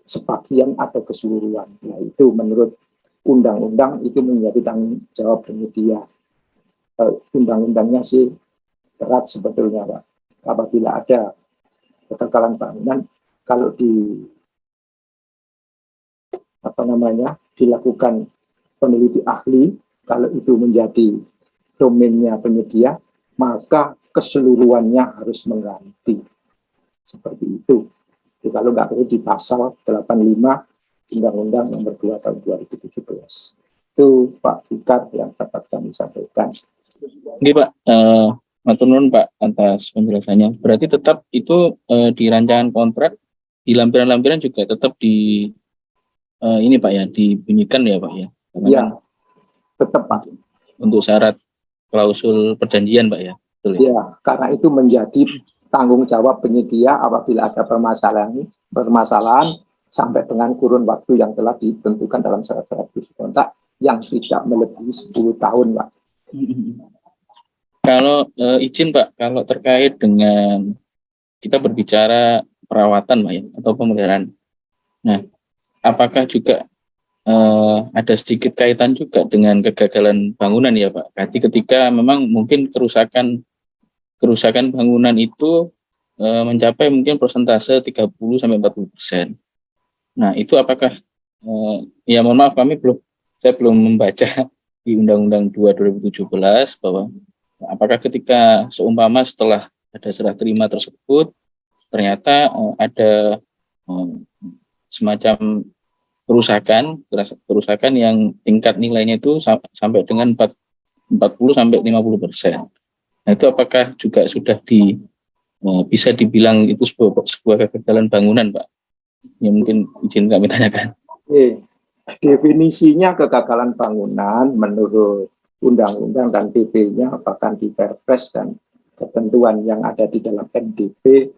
sebagian atau keseluruhan. Nah, itu menurut undang-undang itu menjadi tanggung jawab penyedia. Undang-undangnya sih berat sebetulnya Pak. Apabila ada kegagalan bangunan, kalau dilakukan peneliti ahli, kalau itu menjadi domainnya penyedia, maka keseluruhannya harus mengganti. Seperti itu. Jadi, kalau nggak perlu di pasal 85 Undang-Undang Nomor 2 Tahun 2017. Itu Pak Fikar yang dapat kami sampaikan. Oke Pak, matur nuwun Pak atas penjelasannya. Berarti tetap itu di rancangan kontrak, di lampiran-lampiran juga tetap di ini Pak ya, dibunyikan ya Pak ya? Iya, tetap Pak. Untuk syarat klausul perjanjian Pak ya? Betul ya? Ya, karena itu menjadi tanggung jawab penyedia apabila ada permasalahan sampai dengan kurun waktu yang telah ditentukan dalam syarat-syarat usul kontrak yang tidak melebihi 10 tahun, Pak. Kalau izin Pak, kalau terkait dengan kita berbicara perawatan Pak ya, atau pemeliharaan. Nah, apakah juga ada sedikit kaitan juga dengan kegagalan bangunan ya Pak? Jadi ketika memang mungkin kerusakan bangunan itu mencapai mungkin persentase 30-40%. Nah, itu apakah ya mohon maaf saya belum membaca di Undang-Undang 2 2017 bahwa apakah ketika seumpama setelah ada serah terima tersebut ternyata ada semacam kerusakan yang tingkat nilainya itu sampai dengan 40-50%. Nah, itu apakah juga sudah bisa dibilang itu sebuah kegagalan bangunan, Pak? Ya mungkin izin kami tanyakan. Definisinya kegagalan bangunan menurut undang-undang dan PP-nya, bahkan di Perpres dan ketentuan yang ada di dalam MDP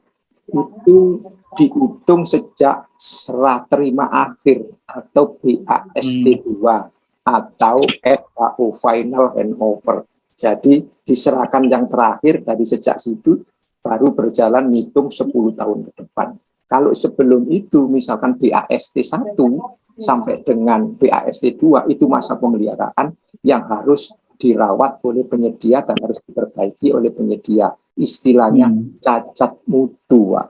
itu dihitung sejak serah terima akhir atau BAST 2 atau FAO Final Handover. Jadi diserahkan yang terakhir, dari sejak situ baru berjalan ngitung 10 tahun ke depan. Kalau sebelum itu misalkan BAST 1 sampai dengan BAST 2 itu masa pemeliharaan yang harus dirawat oleh penyedia dan harus diperbaiki oleh penyedia. Istilahnya cacat mutu, Pak.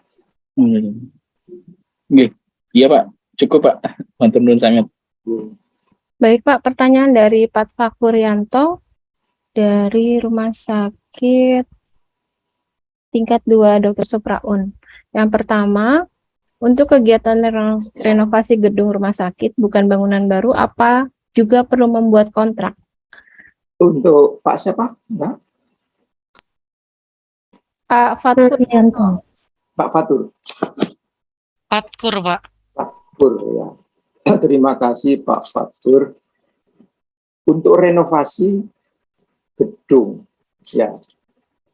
Iya Pak, cukup Pak. Matur nuwun sangat. Baik Pak, pertanyaan dari Pak Fakurianto dari Rumah Sakit Tingkat 2 Dr. Supraun. Yang pertama, untuk kegiatan renovasi gedung rumah sakit, bukan bangunan baru, apa juga perlu membuat kontrak? Untuk Pak siapa? Mbak? Pak Fatur. Pak Fatur. Fatkur, Pak. Fatur, ya. Terima kasih Pak Fatur. Untuk renovasi gedung, ya,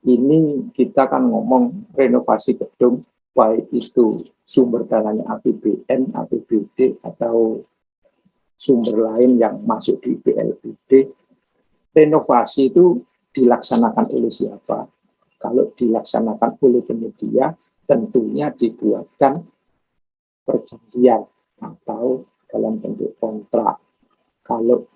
ini kita kan ngomong renovasi gedung, baik itu sumber dananya APBN, APBD, atau sumber lain yang masuk di BLBD. Renovasi itu dilaksanakan oleh siapa? Kalau dilaksanakan oleh penyedia, tentunya dibuatkan perjanjian atau dalam bentuk kontrak. Kalau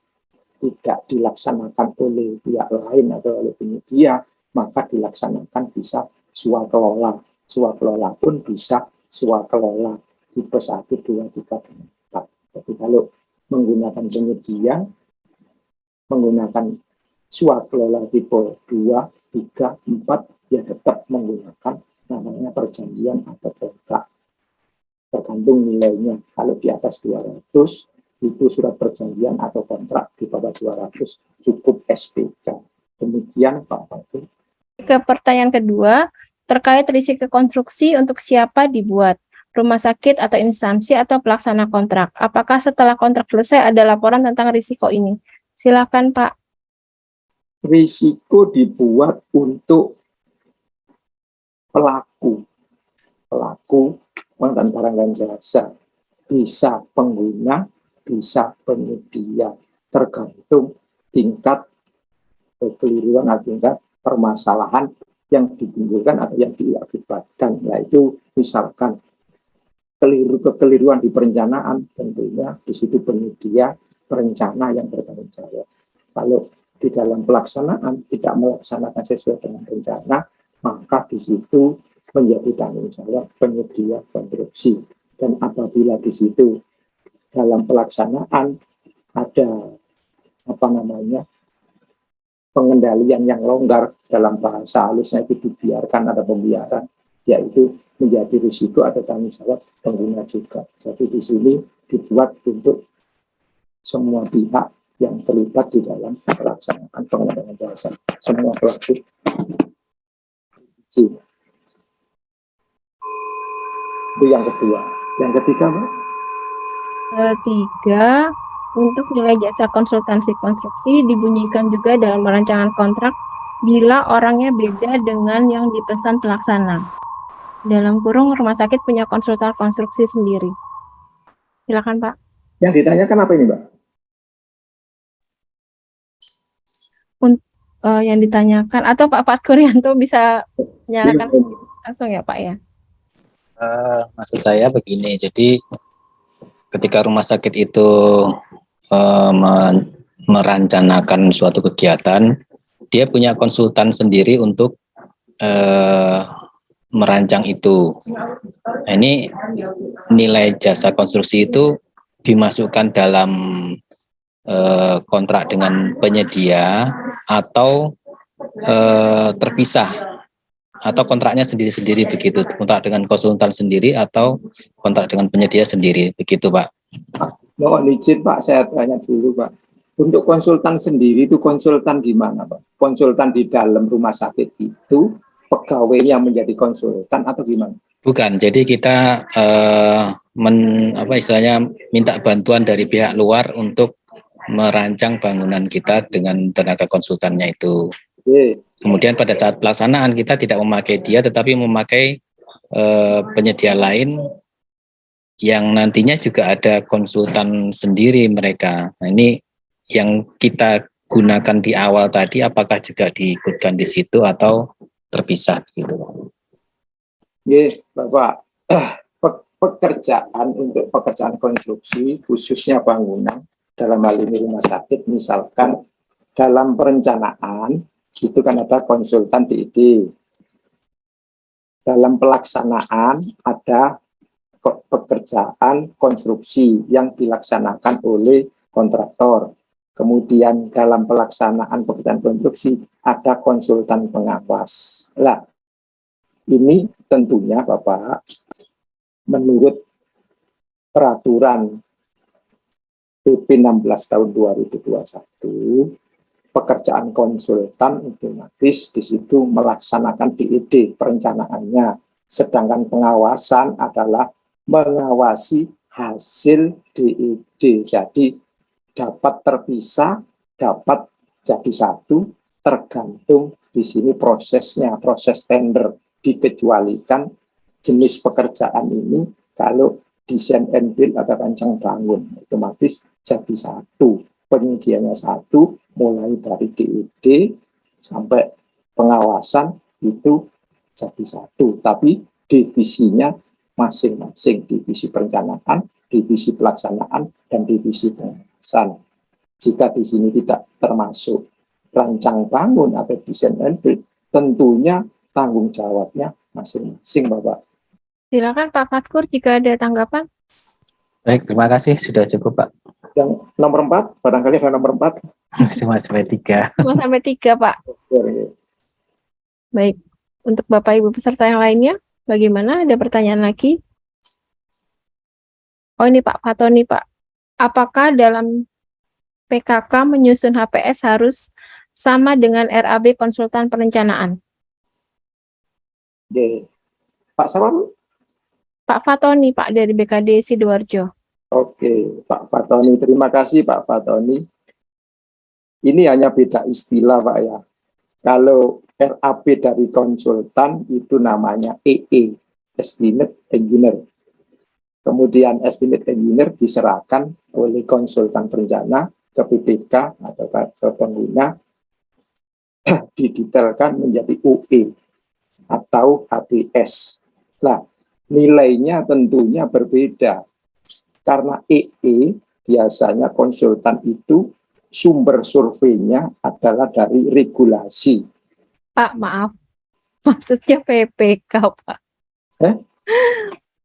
tidak dilaksanakan oleh pihak lain atau oleh penyedia, maka dilaksanakan bisa swakelola. Swakelola pun bisa swakelola tipe 1, 2, 3, dan 4. Jadi kalau menggunakan penyedia, menggunakan swakelola tipe 2, 3, 4, ya tetap menggunakan namanya perjanjian atau kontrak. Tergantung nilainya. Kalau di atas 200, itu surat perjanjian atau kontrak. Di bawah 200, cukup SPK. Demikian Pak Fatur. Ke pertanyaan kedua, terkait risiko konstruksi untuk siapa dibuat? Rumah sakit atau instansi atau pelaksana kontrak? Apakah setelah kontrak selesai ada laporan tentang risiko ini? Silakan Pak. Risiko dibuat untuk pelaku dan barang dan jasa. Bisa pengguna, bisa penyedia. Tergantung tingkat kekeliruan atau tingkat permasalahan yang ditimbulkan atau yang diakibatkan. Yaitu misalkan kekeliruan di perencanaan, tentunya di situ penyedia perencana yang bertanggung jawab. Kalau di dalam pelaksanaan tidak melaksanakan sesuai dengan rencana, maka di situ menjadi tanggung jawab penyedia konstruksi. Dan apabila di situ dalam pelaksanaan ada pengendalian yang longgar, dalam bahasa halusnya itu dibiarkan, ada pembiaran, yaitu menjadi risiko atau tanggung jawab pengguna juga. Jadi di sini dibuat untuk semua pihak yang terlibat di dalam pelaksanaan pengadaan jasa, semua pelaku. Itu yang kedua. Yang ketiga, Pak? Ketiga, untuk nilai jasa konsultansi konstruksi dibunyikan juga dalam rancangan kontrak bila orangnya beda dengan yang dipesan pelaksana. dalam kurung rumah sakit punya konsultan konstruksi sendiri. Silakan Pak. Yang ditanyakan apa ini, Mbak? Yang ditanyakan atau Pak Kuryanto bisa menyalakan langsung ya Pak ya. Maksud saya begini, jadi ketika rumah sakit itu merancanakan suatu kegiatan, dia punya konsultan sendiri untuk merancang itu. Nah, ini nilai jasa konstruksi itu dimasukkan dalam kontrak dengan penyedia atau terpisah, atau kontraknya sendiri-sendiri begitu, kontrak dengan konsultan sendiri atau kontrak dengan penyedia sendiri begitu Pak. Mohon izin Pak, saya tanya dulu Pak. Untuk konsultan sendiri itu konsultan di mana Pak? Konsultan di dalam rumah sakit itu pegawainya menjadi konsultan atau gimana? Bukan, jadi kita istilahnya minta bantuan dari pihak luar untuk merancang bangunan kita dengan tenaga konsultannya itu. Kemudian pada saat pelaksanaan kita tidak memakai dia, tetapi memakai penyedia lain yang nantinya juga ada konsultan sendiri mereka. Nah, ini yang kita gunakan di awal tadi, apakah juga diikutkan di situ atau terpisah gitu? Bapak, pekerjaan untuk pekerjaan konstruksi khususnya bangunan dalam hal ini rumah sakit, misalkan dalam perencanaan itu kan ada konsultan DID. Dalam pelaksanaan ada pekerjaan konstruksi yang dilaksanakan oleh kontraktor. Kemudian dalam pelaksanaan pekerjaan konstruksi ada konsultan pengawas. Lah, ini tentunya Bapak, menurut peraturan PP 16 tahun 2021, pekerjaan konsultan otomatis di situ melaksanakan DID perencanaannya, sedangkan pengawasan adalah mengawasi hasil DID. Jadi dapat terpisah, dapat jadi satu, tergantung di sini prosesnya, proses tender. Dikecualikan jenis pekerjaan ini kalau desain and build atau rancang bangun, otomatis jadi satu, penyediaannya satu, mulai dari DID sampai pengawasan itu jadi satu, tapi divisinya masing-masing, divisi perencanaan, divisi pelaksanaan, dan divisi pengawasan. Jika di sini tidak termasuk rancang bangun atau desain and build, tentunya tanggung jawabnya masing-masing Bapak. Silakan Pak Fatkur jika ada tanggapan. Baik, terima kasih, sudah cukup Pak. Yang nomor 4, barangkali ada nomor 4. Cuma sampai 3. Cuma sampai 3 Pak. Baik, untuk Bapak Ibu peserta yang lainnya, bagaimana? Ada pertanyaan lagi? Oh ini Pak Fatoni Pak, apakah dalam PKK menyusun HPS harus sama dengan RAB konsultan perencanaan? Pak siapa? Pak Fatoni Pak dari BKD Sidoarjo. Oke, Pak Fatoni, terima kasih Pak Fatoni. Ini hanya beda istilah Pak ya. Kalau RAB dari konsultan itu namanya EE, Estimate Engineer. Kemudian Estimate Engineer diserahkan oleh konsultan perencana ke PPK atau ke pengguna, didetailkan menjadi UE atau HPS. Nah, nilainya tentunya berbeda. Karena EE biasanya konsultan itu sumber surveinya adalah dari regulasi. Pak, maaf. Maksudnya PPK, Pak.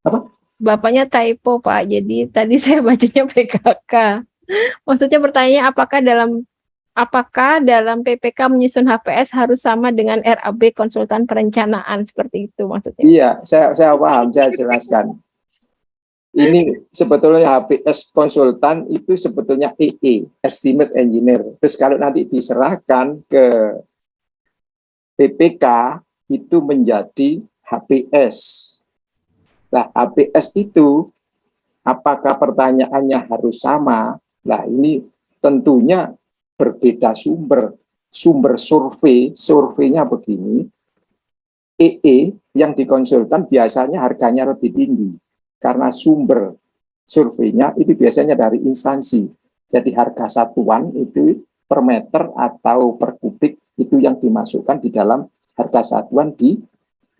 Apa? Bapaknya typo, Pak. Jadi tadi saya bacanya PKK. Maksudnya pertanyaannya apakah dalam PPK menyusun HPS harus sama dengan RAB konsultan perencanaan, seperti itu maksudnya? Iya, saya paham, saya jelaskan. Ini sebetulnya HPS konsultan itu sebetulnya EE, Estimate Engineer. Terus kalau nanti diserahkan ke PPK itu menjadi HPS. Nah, HPS itu apakah pertanyaannya harus sama? Nah, ini tentunya berbeda sumber surveinya begini. EE yang dikonsultan biasanya harganya lebih tinggi karena sumber surveinya itu biasanya dari instansi. Jadi harga satuan itu per meter atau per kubik itu yang dimasukkan di dalam harga satuan di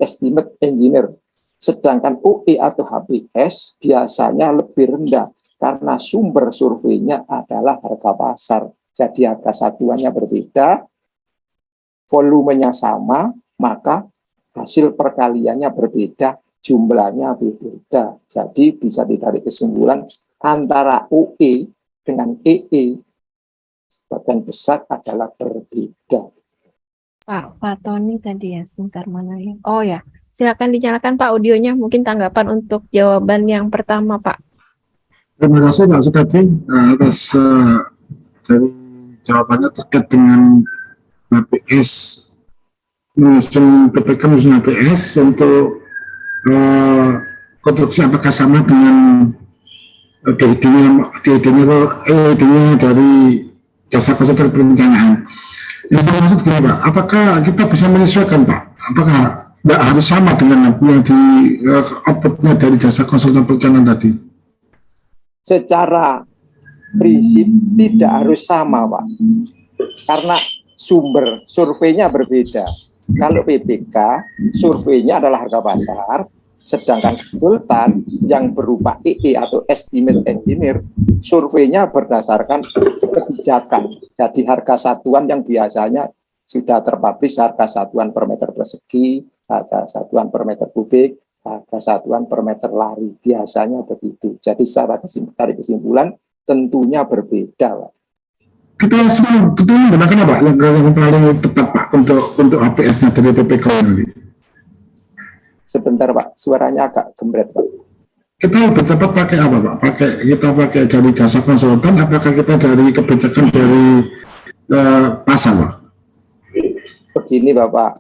estimate engineer. Sedangkan OE atau HPS biasanya lebih rendah karena sumber surveinya adalah harga pasar. Jadi harga satuannya berbeda, volumenya sama, maka hasil perkaliannya berbeda, jumlahnya berbeda. Jadi bisa ditarik kesimpulan antara OE dengan EE sebagian besar adalah berbeda. Pak Tony tadi ya, sebentar mana ya? Oh ya, silakan dinyalakan Pak audionya. Mungkin tanggapan untuk jawaban yang pertama Pak. Terima kasih Pak Sukadi atas dari jawabannya terkait dengan HPS, menyusun PPK menyusun HPS untuk konstruksi apakah sama dengan DID-nya dari jasa konsultan perencanaan. Yang saya maksud gini Pak, apakah kita bisa menyesuaikan Pak? Apakah tidak harus sama dengan yang di outputnya dari jasa konsultan perencanaan tadi? Secara prinsip tidak harus sama Pak, karena sumber surveinya berbeda. Kalau PPK surveinya adalah harga pasar, sedangkan konsultan yang berupa EE atau estimate engineer surveinya berdasarkan kebijakan. Jadi harga satuan yang biasanya sudah terpublish, harga satuan per meter persegi, harga satuan per meter kubik, harga satuan per meter lari, biasanya begitu. Jadi secara kesimpulan tentunya berbeda Pak. Kita menggunakan apa yang paling tepat Pak untuk HPS-nya dari PPK nanti? Sebentar Pak, suaranya agak gembret Pak. Kita lebih tepat pakai apa Pak? Kita pakai dari jasa konsultan, apakah kita dari kebijakan dari pasar Pak? Begini Bapak,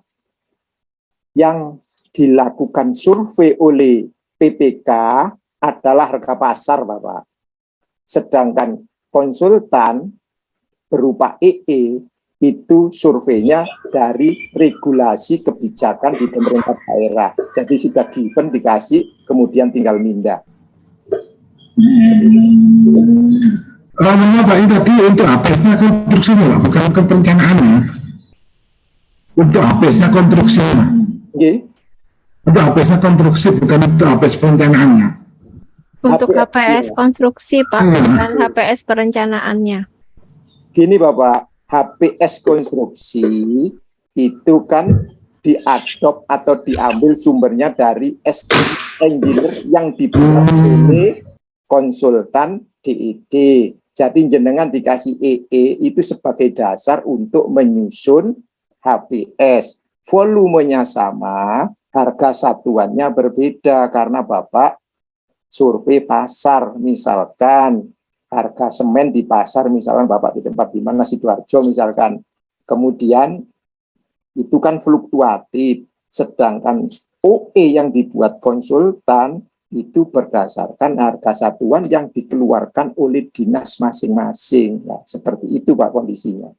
yang dilakukan survei oleh PPK adalah harga pasar Bapak. Sedangkan konsultan berupa EE itu surveinya dari regulasi kebijakan di pemerintah daerah. Jadi sudah given, dikasih, kemudian tinggal mindah. Pak, ini tadi untuk HPS-nya konstruksinya Pak, bukan ke perencanaannya. Untuk HPS-nya konstruksinya. Okay. Untuk HPS-nya konstruksi, bukan untuk HPS perencanaannya. Untuk HPS konstruksi Pak, bukan HPS perencanaannya. Gini Bapak, HPS konstruksi itu kan diadop atau diambil sumbernya dari estimate engineer yang dibuat oleh konsultan DID. Jadi jenengan dikasih EE itu sebagai dasar untuk menyusun HPS. Volumenya sama, harga satuannya berbeda karena Bapak survei pasar, misalkan harga semen di pasar, misalkan Bapak di tempat di mana Sidoarjo misalkan, kemudian itu kan fluktuatif, sedangkan OE yang dibuat konsultan itu berdasarkan harga satuan yang dikeluarkan oleh dinas masing-masing. Nah, seperti itu Pak kondisinya.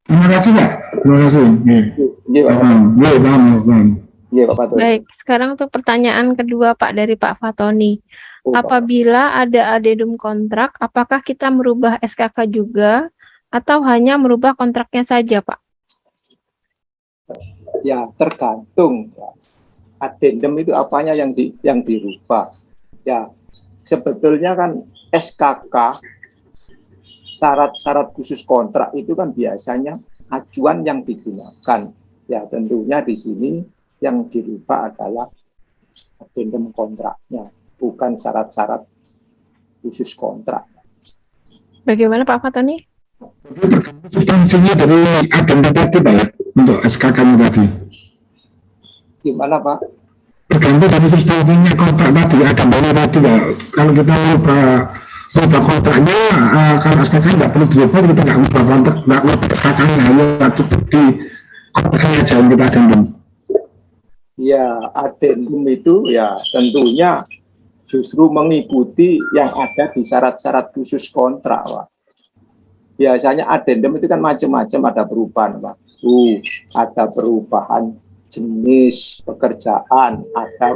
Terima kasih Pak. Terima kasih. Iya Pak. Baik, sekarang untuk pertanyaan kedua Pak dari Pak Fatoni. Apabila ada addendum kontrak, apakah kita merubah SKK juga atau hanya merubah kontraknya saja Pak? Ya tergantung. Addendum itu apanya yang dirubah. Ya sebetulnya kan SKK syarat-syarat khusus kontrak itu kan biasanya acuan yang digunakan. Ya tentunya di sini yang dirubah adalah addendum kontraknya, bukan syarat-syarat khusus kontrak. Bagaimana Pak Fatoni? Substansinya dari addendum tadi Pak ya, untuk SKK-nya tadi. Gimana Pak? Tergantung dari substansinya kontrak tadi, addendumnya tadi Pak. Kalau kita ubah kontraknya, kalau SKK nggak perlu dirubah, kita nggak ubah kontrak, nggak ubah SKK-nya, hanya cukup di kontraknya aja yang kita addendum. Ya, addendum itu ya tentunya justru mengikuti yang ada di syarat-syarat khusus kontrak, Pak. Biasanya addendum itu kan macam-macam, ada perubahan, Pak. Ada perubahan jenis pekerjaan atau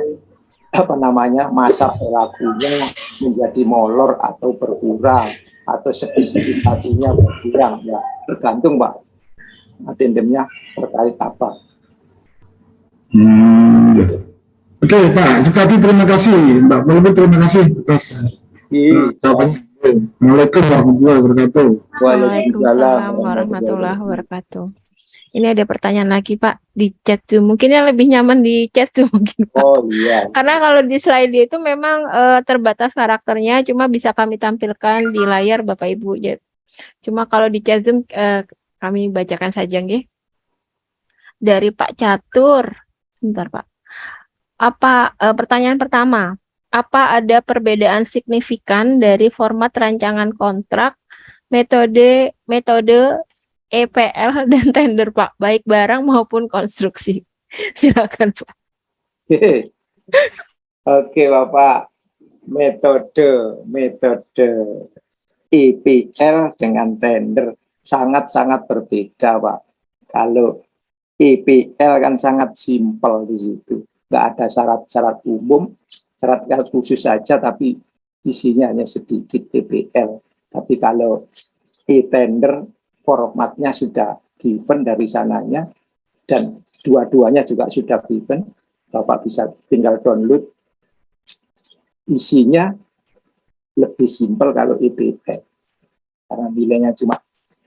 apa namanya masa berlakunya menjadi molor atau berkurang atau spesifikasinya berkurang, ya tergantung Pak adendumnya terkait apa. Oke, Pak Sukadi, terima kasih. Mbak Pulmi, terima kasih atas jawabannya. Assalamualaikum warahmatullahi wabarakatuh. Waalaikumsalam warahmatullahi wabarakatuh. Ini ada pertanyaan lagi Pak di chat Zoom. Mungkin yang lebih nyaman di chat Zoom mungkin Pak. Oh iya. Karena kalau di slide itu memang terbatas karakternya, cuma bisa kami tampilkan di layar Bapak Ibu. Cuma kalau di chat Zoom kami bacakan saja nggih. Dari Pak Catur. Sebentar Pak. Pertanyaan pertama, apa ada perbedaan signifikan dari format rancangan kontrak, metode EPL dan tender Pak, baik barang maupun konstruksi? Silakan Pak. Oke Bapak, metode EPL dengan tender sangat-sangat berbeda Pak. Kalau EPL kan sangat simpel di situ, nggak ada syarat-syarat umum, syarat khusus saja, tapi isinya hanya sedikit EPL. Tapi kalau e-tender formatnya sudah given dari sananya dan dua-duanya juga sudah given, Bapak bisa tinggal download. Isinya lebih simpel kalau EPL karena nilainya cuma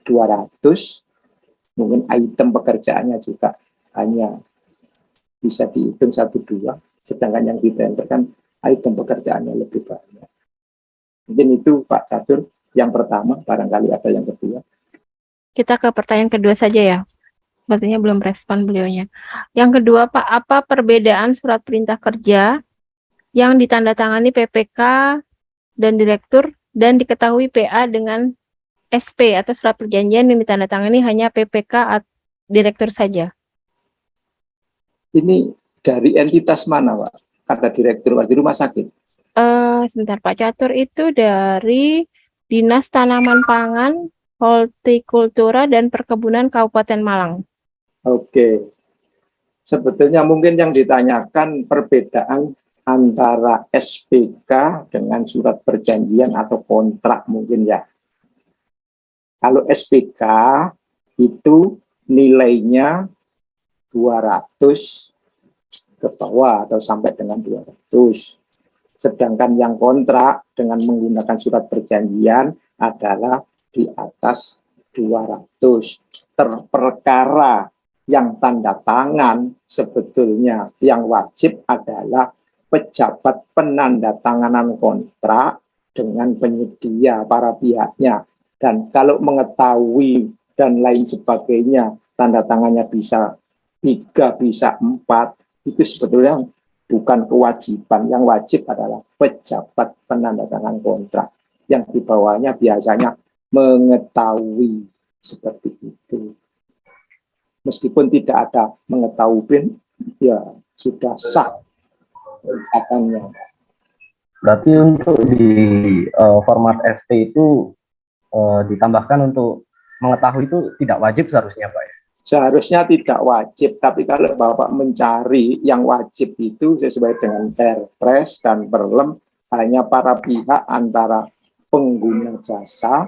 200, mungkin item pekerjaannya juga hanya bisa dihitung 1-2, sedangkan yang di tender kan item pekerjaannya lebih banyak. Mungkin itu Pak Catur yang pertama, barangkali ada yang kedua. Kita ke pertanyaan kedua saja ya. Sepertinya belum respon beliaunya. Yang kedua Pak, apa perbedaan surat perintah kerja yang ditandatangani PPK dan direktur dan diketahui PA dengan SP atau surat perjanjian yang ditandatangani hanya PPK direktur saja? Ini dari entitas mana Pak? Kata direktur di rumah sakit? Sebentar Pak Catur, itu dari Dinas Tanaman Pangan, Hortikultura dan Perkebunan Kabupaten Malang. Oke. Sebetulnya mungkin yang ditanyakan perbedaan antara SPK dengan surat perjanjian atau kontrak mungkin ya. Kalau SPK itu nilainya 200 ke bawah atau sampai dengan 200. Sedangkan yang kontrak dengan menggunakan surat perjanjian adalah di atas 200. Perkara yang tanda tangan sebetulnya yang wajib adalah pejabat penandatanganan kontrak dengan penyedia para pihaknya. Dan kalau mengetahui dan lain sebagainya, tanda tangannya bisa 3, bisa 4, itu sebetulnya bukan kewajiban. Yang wajib adalah pejabat penandatangan kontrak. Yang di bawahnya biasanya mengetahui seperti itu. Meskipun tidak ada mengetahui, ya sudah sah katanya. Berarti untuk di format SP itu ditambahkan untuk mengetahui itu tidak wajib seharusnya Pak ya? Seharusnya tidak wajib, tapi kalau Bapak mencari yang wajib itu sesuai dengan Perpres dan Perlem, hanya para pihak antara pengguna jasa,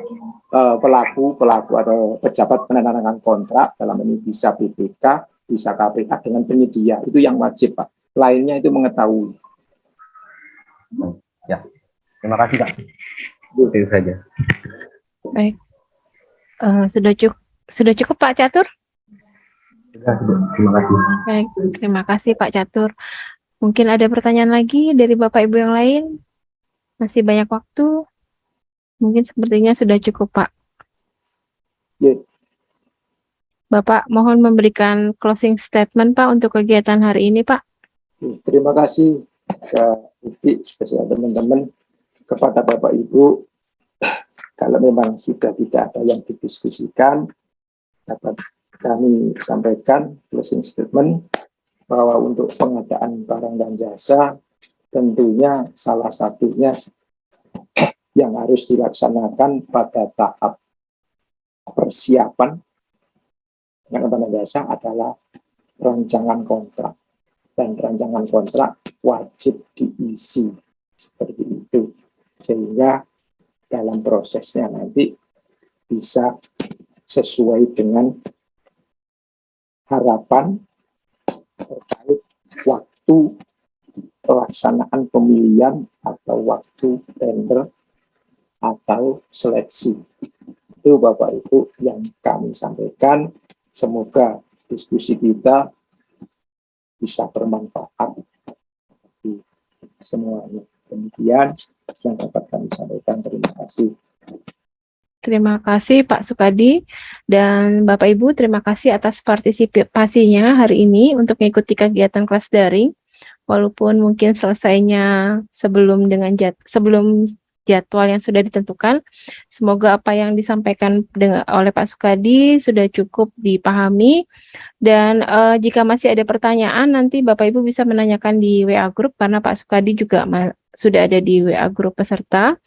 pelaku atau pejabat penandatangan kontrak, dalam ini bisa BPK, bisa KPK dengan penyedia, itu yang wajib Pak. Lainnya itu mengetahui. Ya, terima kasih Pak. Itu saja. Baik, sudah cukup Pak Catur? Sudah, terima kasih. Baik, terima kasih Pak Catur. Mungkin ada pertanyaan lagi dari Bapak Ibu yang lain? Masih banyak waktu? Mungkin sepertinya sudah cukup Pak. Ya. Bapak mohon memberikan closing statement Pak untuk kegiatan hari ini Pak. Terima kasih kepada teman-teman, kepada Bapak Ibu. Kalau memang sudah tidak ada yang didiskusikan, dapat kami sampaikan closing statement bahwa untuk pengadaan barang dan jasa tentunya salah satunya yang harus dilaksanakan pada tahap persiapan pengadaan jasa adalah rancangan kontrak, dan rancangan kontrak wajib diisi seperti itu, sehingga dalam prosesnya nanti bisa sesuai dengan harapan terkait waktu pelaksanaan pemilihan atau waktu tender atau seleksi. Itu Bapak Ibu yang kami sampaikan. Semoga diskusi kita bisa bermanfaat bagi semuanya. Demikian yang dapat kami sampaikan. Terima kasih. Terima kasih Pak Sukadi dan Bapak Ibu, terima kasih atas partisipasinya hari ini untuk mengikuti kegiatan kelas daring. Walaupun mungkin selesainya sebelum jadwal yang sudah ditentukan, semoga apa yang disampaikan oleh Pak Sukadi sudah cukup dipahami. Dan jika masih ada pertanyaan, nanti Bapak Ibu bisa menanyakan di WA Group, karena Pak Sukadi juga sudah ada di WA Group peserta.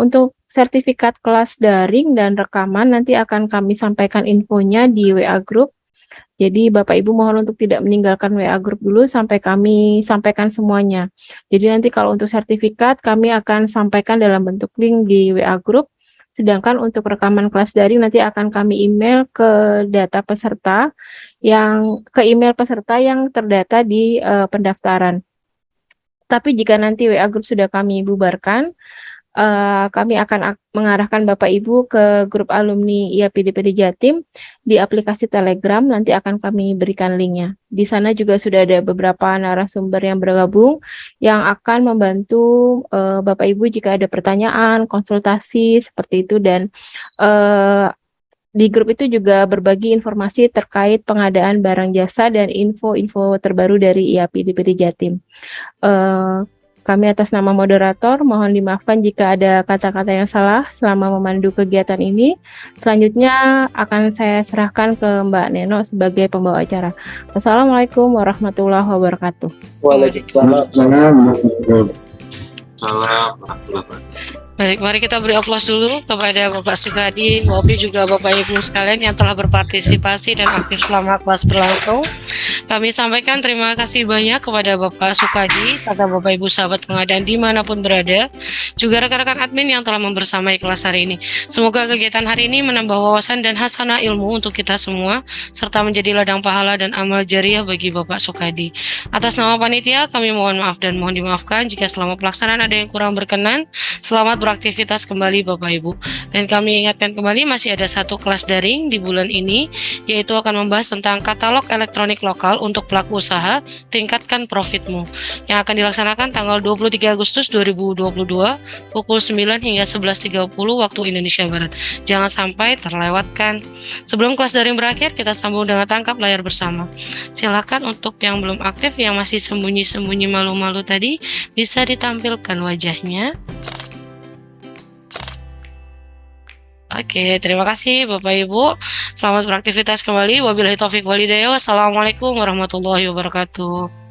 Untuk sertifikat kelas daring dan rekaman nanti akan kami sampaikan infonya di WA Group. Jadi Bapak Ibu mohon untuk tidak meninggalkan WA Group dulu sampai kami sampaikan semuanya. Jadi nanti kalau untuk sertifikat kami akan sampaikan dalam bentuk link di WA Group. Sedangkan untuk rekaman kelas daring nanti akan kami email ke email peserta yang terdata di pendaftaran. Tapi jika nanti WA Group sudah kami bubarkan, kami akan mengarahkan Bapak Ibu ke grup alumni IAPDPD Jatim di aplikasi Telegram, nanti akan kami berikan linknya. Di sana juga sudah ada beberapa narasumber yang bergabung yang akan membantu Bapak Ibu jika ada pertanyaan, konsultasi seperti itu, dan di grup itu juga berbagi informasi terkait pengadaan barang jasa dan info-info terbaru dari IAPDPD Jatim. Kami atas nama moderator mohon dimaafkan jika ada kata-kata yang salah selama memandu kegiatan ini. Selanjutnya akan saya serahkan ke Mbak Neno sebagai pembawa acara. Wassalamualaikum warahmatullahi wabarakatuh. Waalaikumsalam. Salam warahmatullahi wabarakatuh. Baik, mari kita beri aplaus dulu kepada Bapak Sukadi, maupun juga Bapak Ibu sekalian yang telah berpartisipasi dan aktif selama kelas berlangsung. Kami sampaikan terima kasih banyak kepada Bapak Sukadi, serta Bapak Ibu sahabat pengadaan dimanapun berada, juga rekan-rekan admin yang telah membersamai kelas hari ini. Semoga kegiatan hari ini menambah wawasan dan hasanah ilmu untuk kita semua, serta menjadi ladang pahala dan amal jariah bagi Bapak Sukadi. Atas nama panitia, kami mohon maaf dan mohon dimaafkan jika selama pelaksanaan ada yang kurang berkenan. Selamat beraktivitas kembali Bapak Ibu. Dan kami ingatkan kembali masih ada satu kelas daring di bulan ini, yaitu akan membahas tentang katalog elektronik lokal untuk pelaku usaha, tingkatkan profitmu, yang akan dilaksanakan tanggal 23 Agustus 2022 pukul 9 hingga 11.30 waktu Indonesia Barat. Jangan sampai terlewatkan. Sebelum kelas daring berakhir, kita sambung dengan tangkap layar bersama. Silakan untuk yang belum aktif, yang masih sembunyi-sembunyi malu-malu tadi, bisa ditampilkan wajahnya. Oke, terima kasih Bapak Ibu. Selamat beraktivitas kembali. Wabillahi taufiq walhidayah. Wassalamualaikum warahmatullahi wabarakatuh.